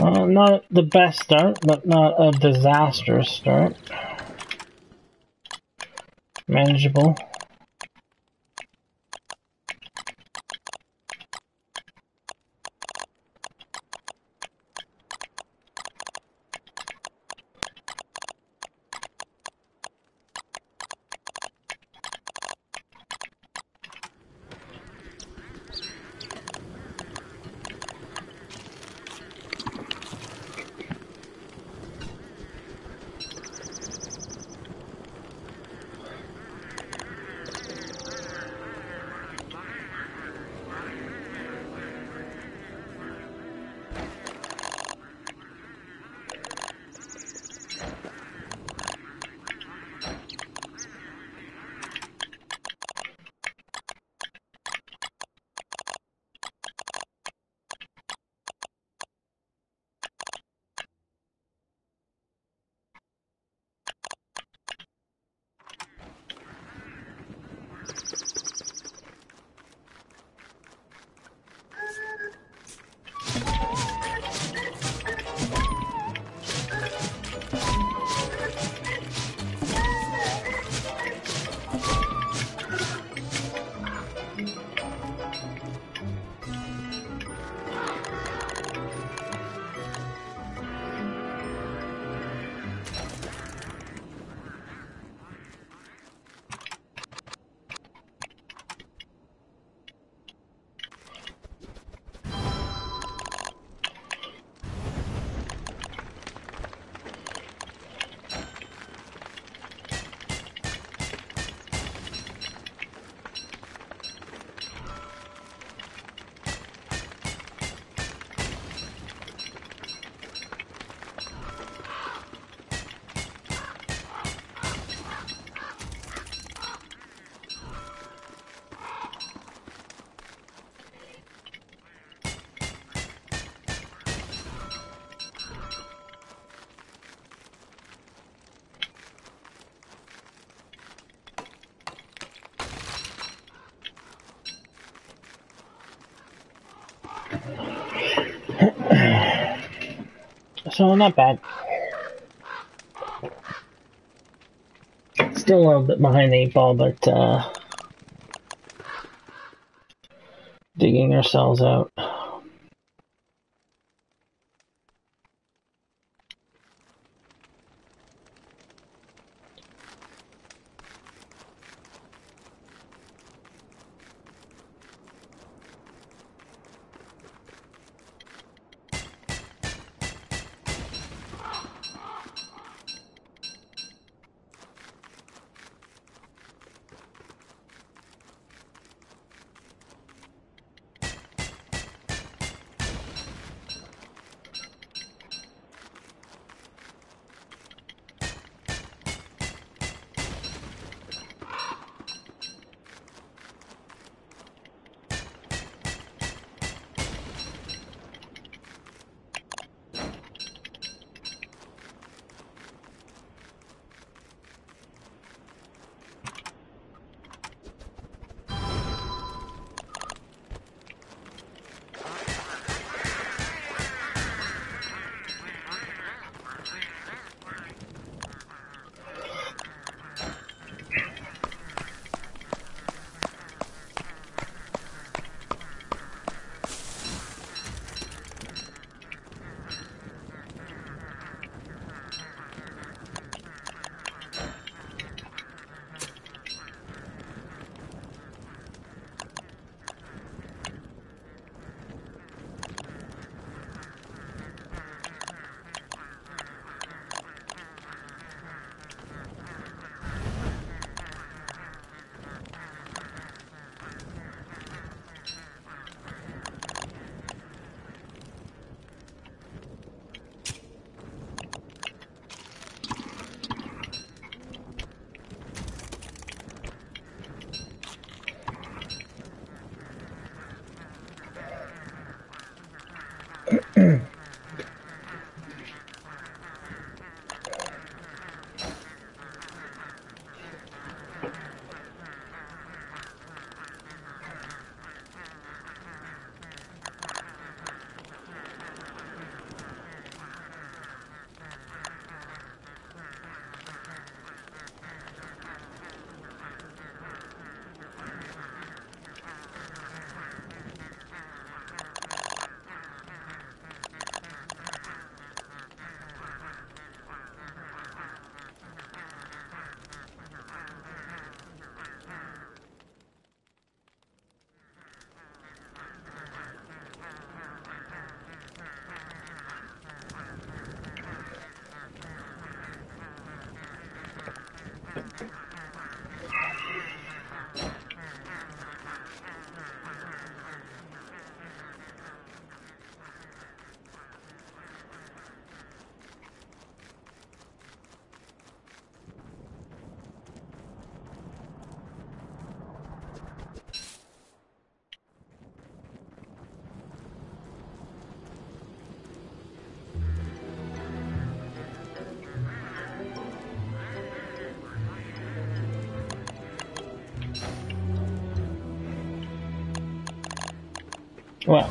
A: Not the best start, but not a disastrous start. Manageable. So not bad. Still a little bit behind the 8 ball, but digging ourselves out. Well,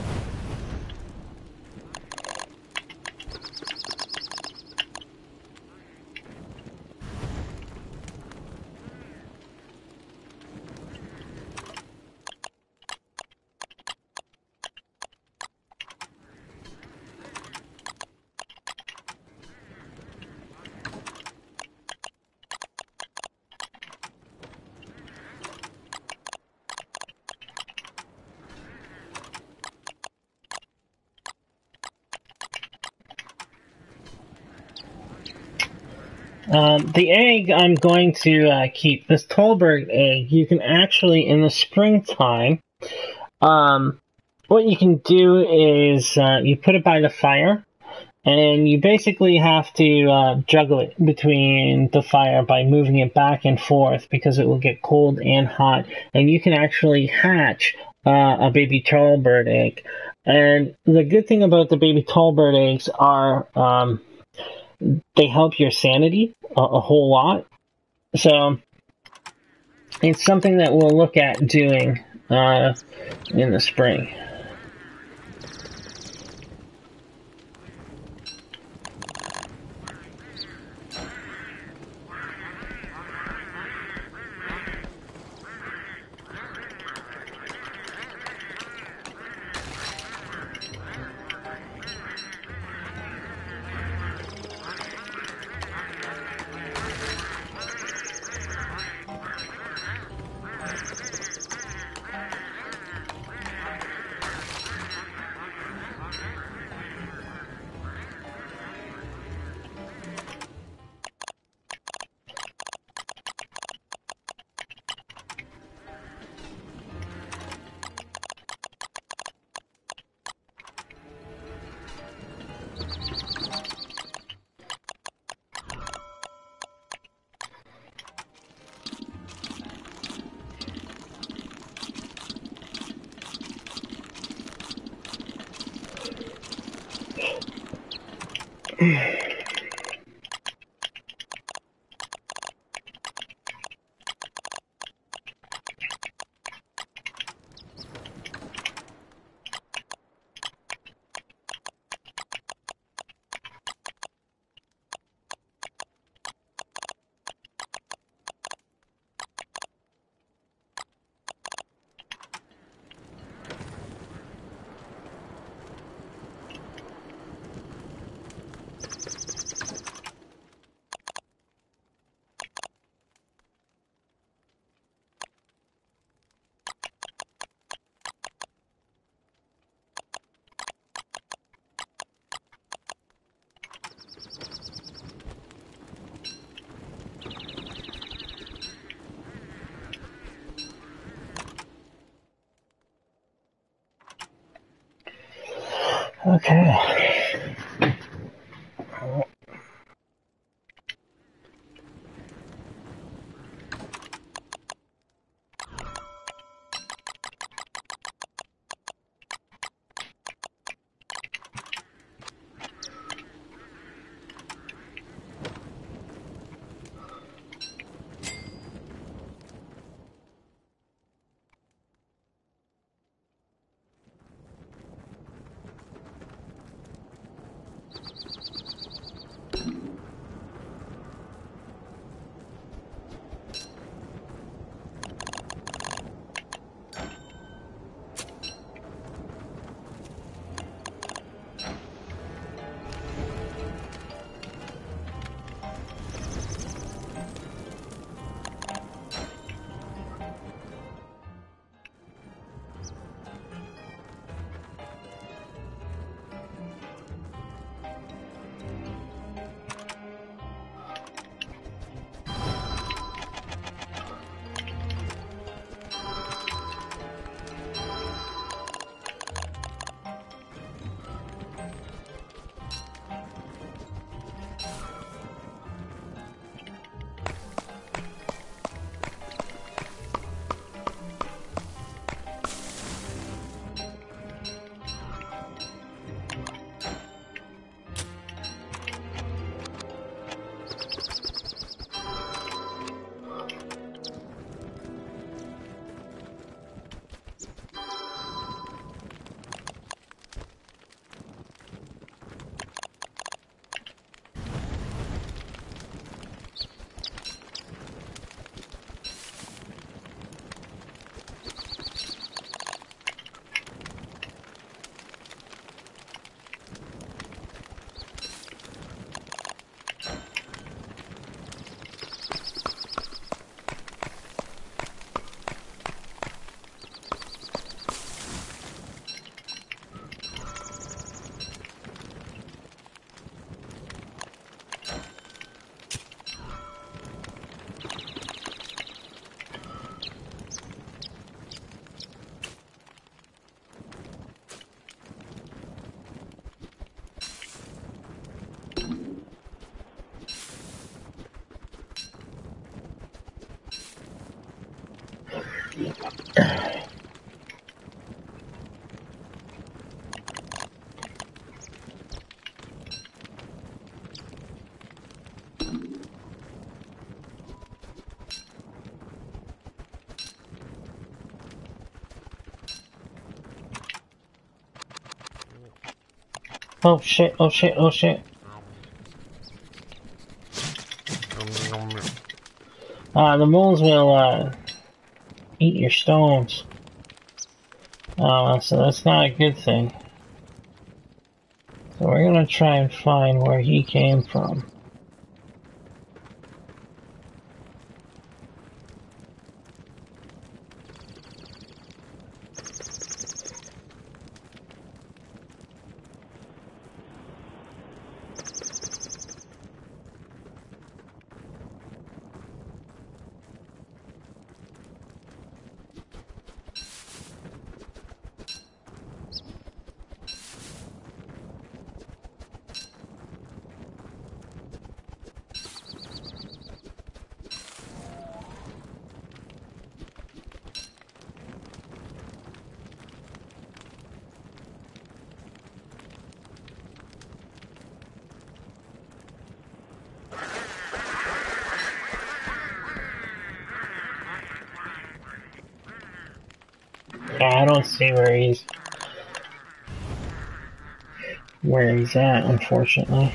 A: the egg I'm going to keep. This Tolberg egg, you can actually, in the springtime, what you can do is you put it by the fire, and you basically have to juggle it between the fire by moving it back and forth because it will get cold and hot, and you can actually hatch a baby tallbird egg. And the good thing about the baby tallbird eggs are they help your sanity a whole lot. So it's something that we'll look at doing in the spring. Okay. Oh shit, oh shit, oh shit. The moles will, eat your stones. So that's not a good thing. So we're gonna try and find where he came from. I don't see where he's at, unfortunately.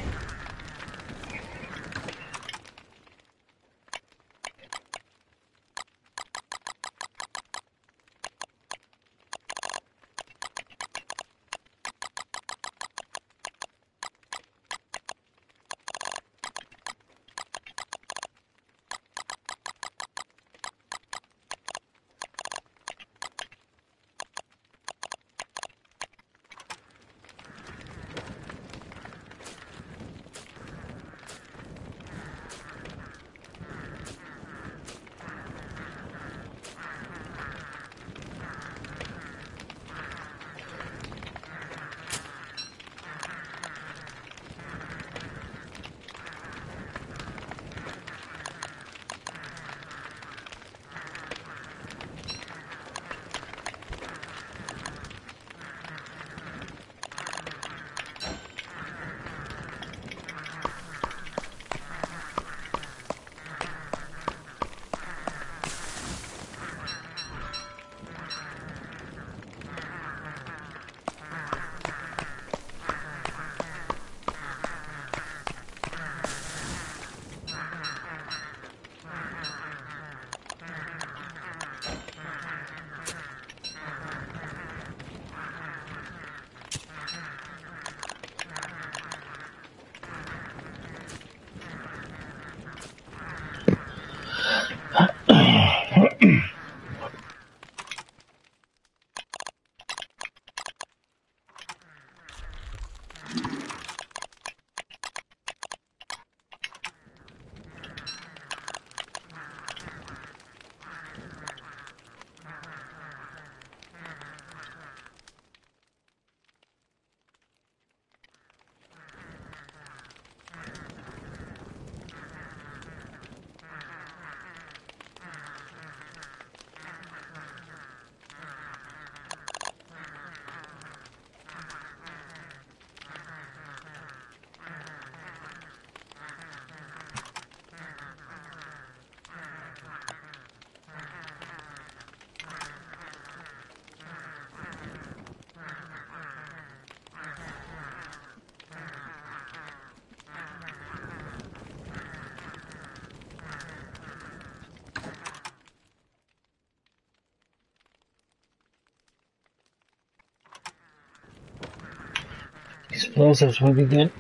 A: Explosives would be good.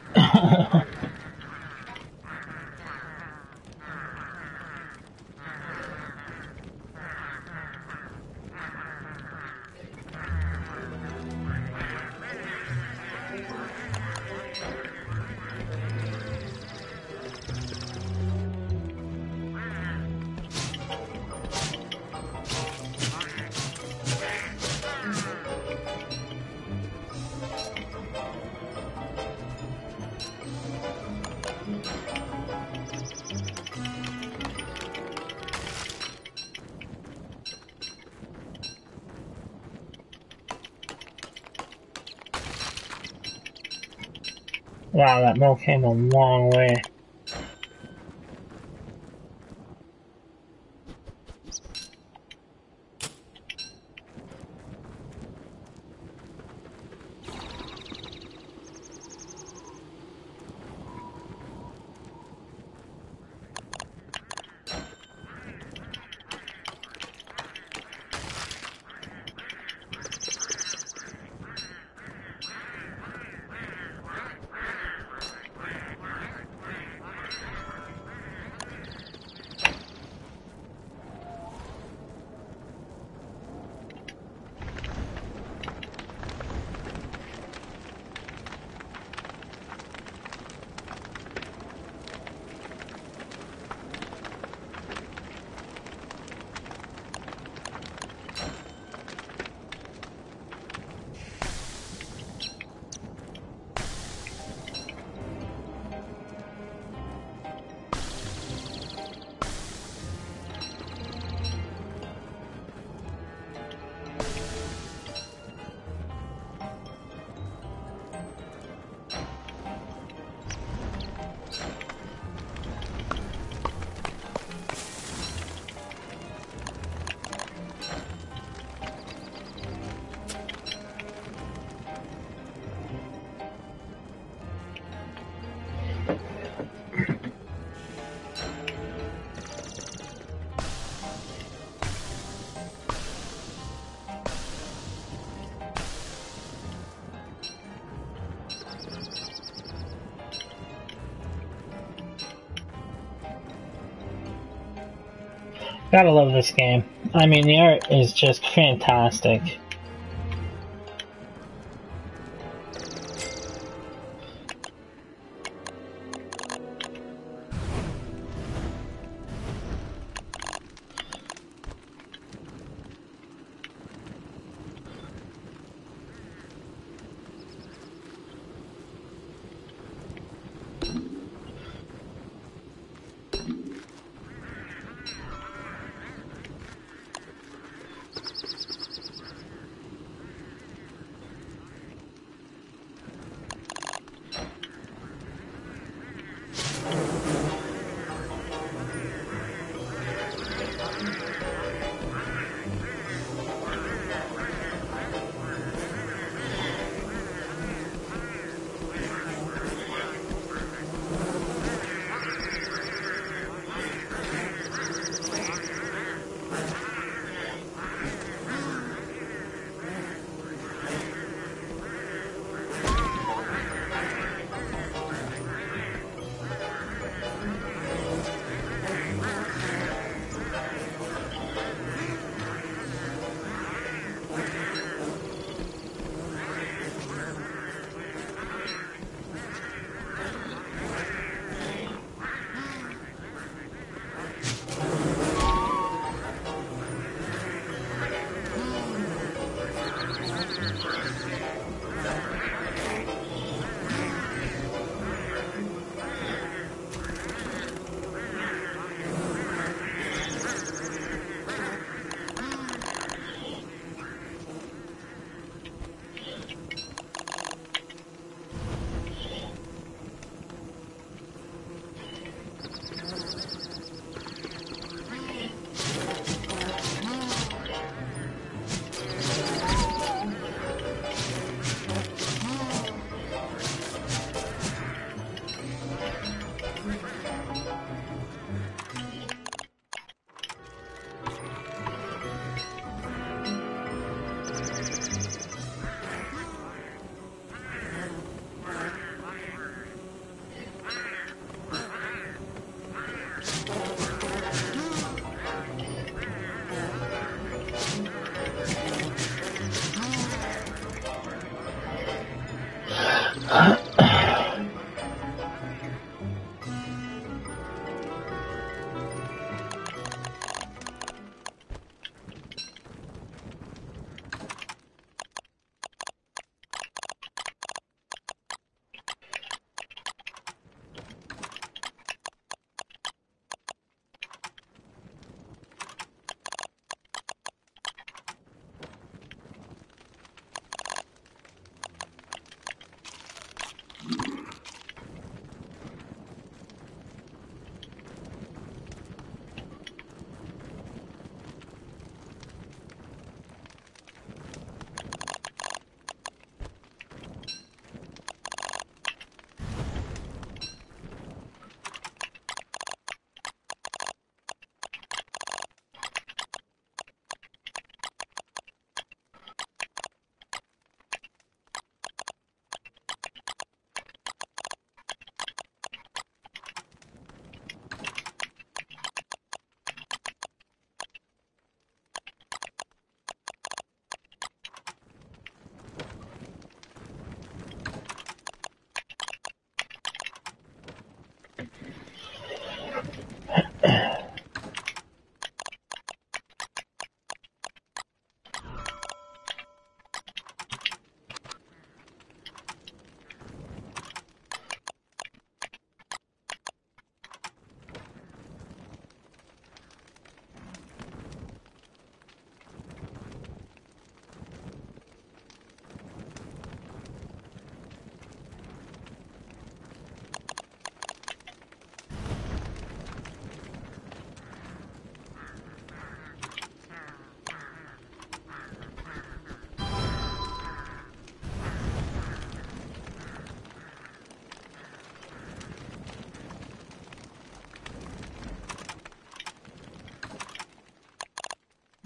A: Wow, that mill came a long way. Gotta love this game. I mean, the art is just fantastic.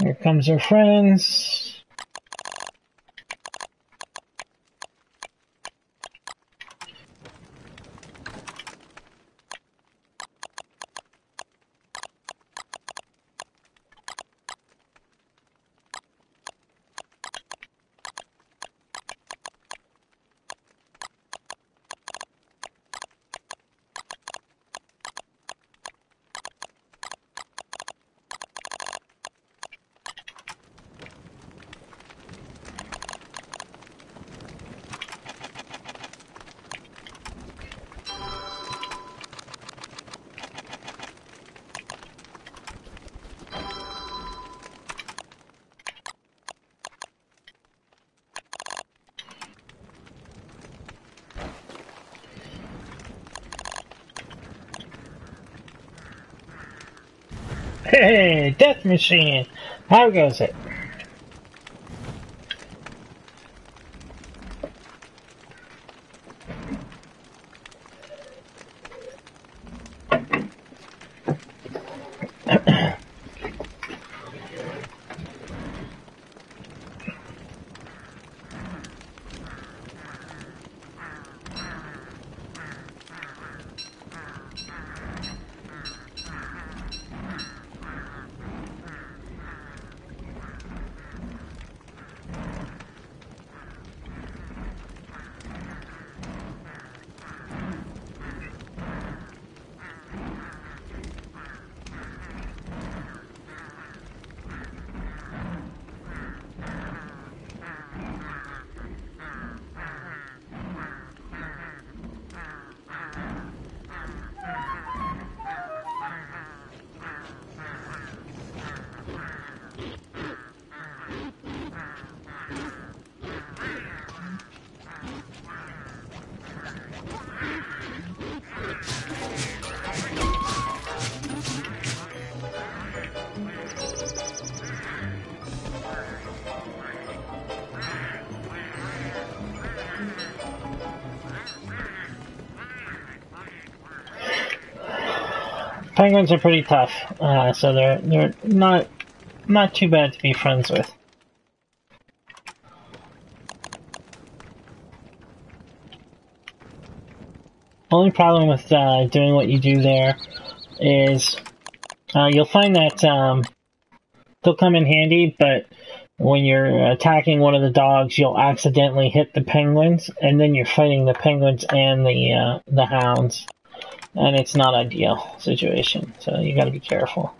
A: Here comes our friends. Hey, Death Machine! How goes it? Penguins are pretty tough, so they're not too bad to be friends with. Only problem with doing what you do there is you'll find that they'll come in handy, but when you're attacking one of the dogs, you'll accidentally hit the penguins, and then you're fighting the penguins and the hounds. And it's not ideal situation, so you gotta be careful.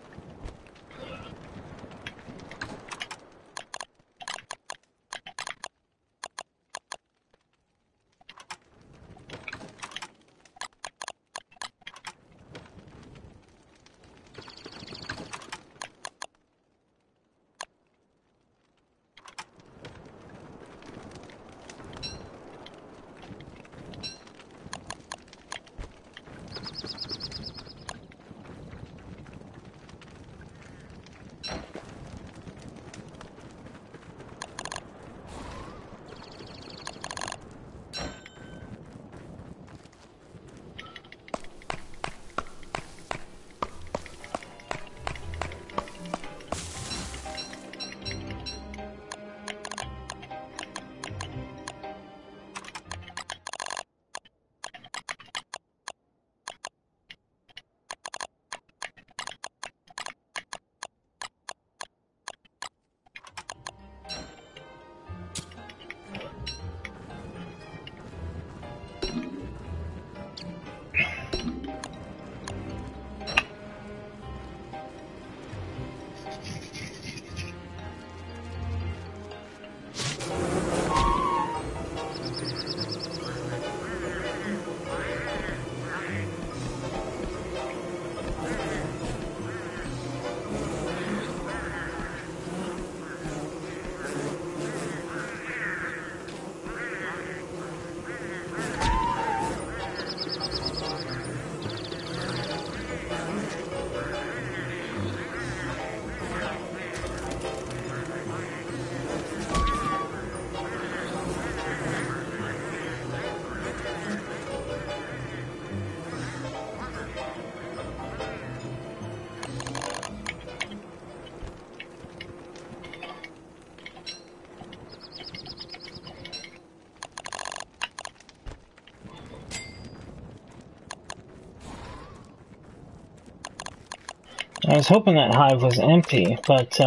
A: I was hoping that hive was empty, but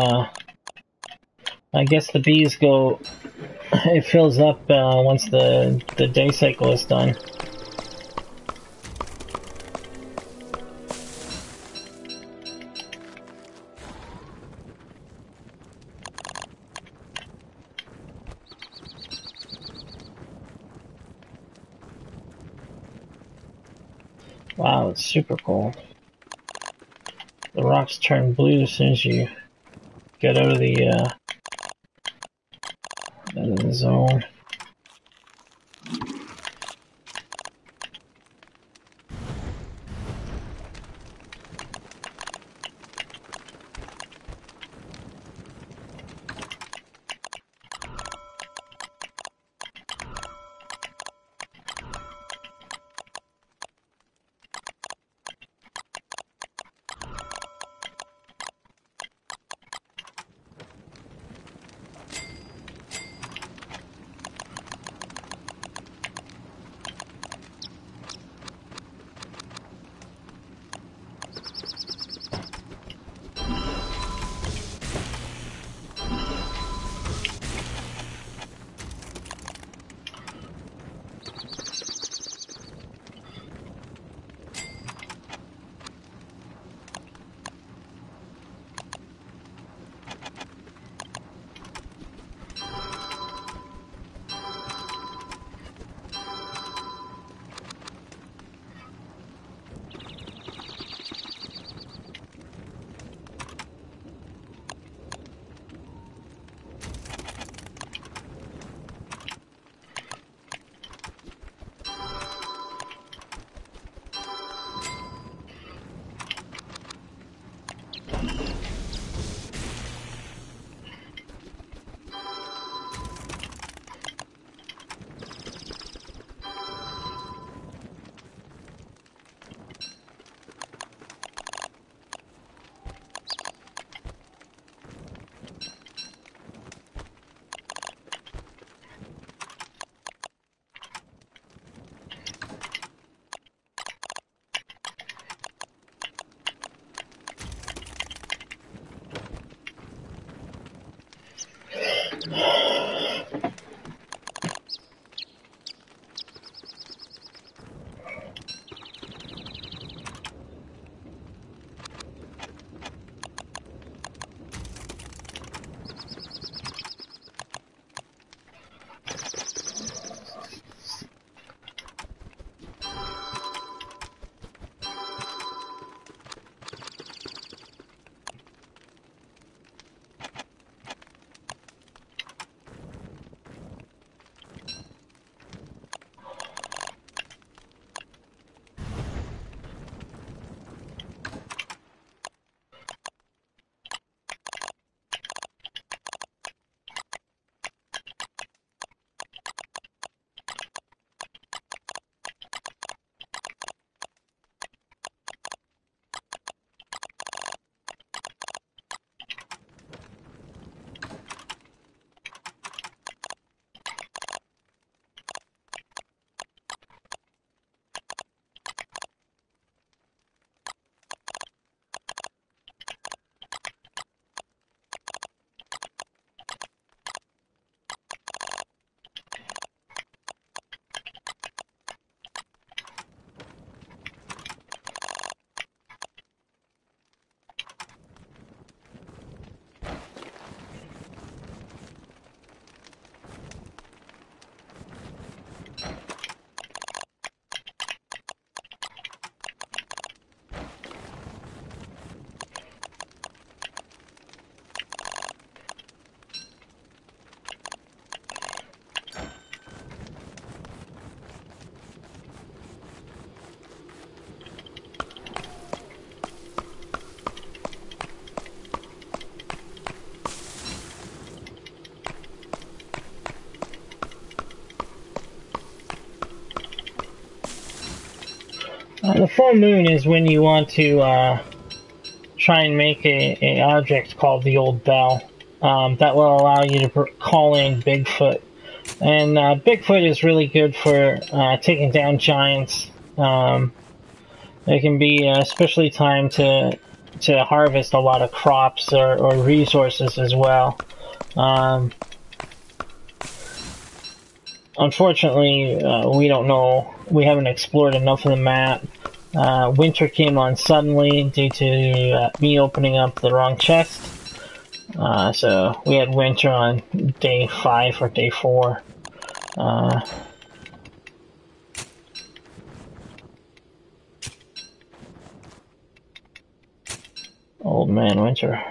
A: I guess the bees go. It fills up once the day cycle is done. Wow, it's super cool. The rocks turn blue as soon as you get out of the zone. The full moon is when you want to try and make a object called the Old Bell. That will allow you to call in Bigfoot. And Bigfoot is really good for taking down giants. It can be especially timed to harvest a lot of crops or resources as well. Unfortunately, we don't know. We haven't explored enough of the map. Winter came on suddenly due to me opening up the wrong chest. So we had winter on day 5 or day 4. Old man winter.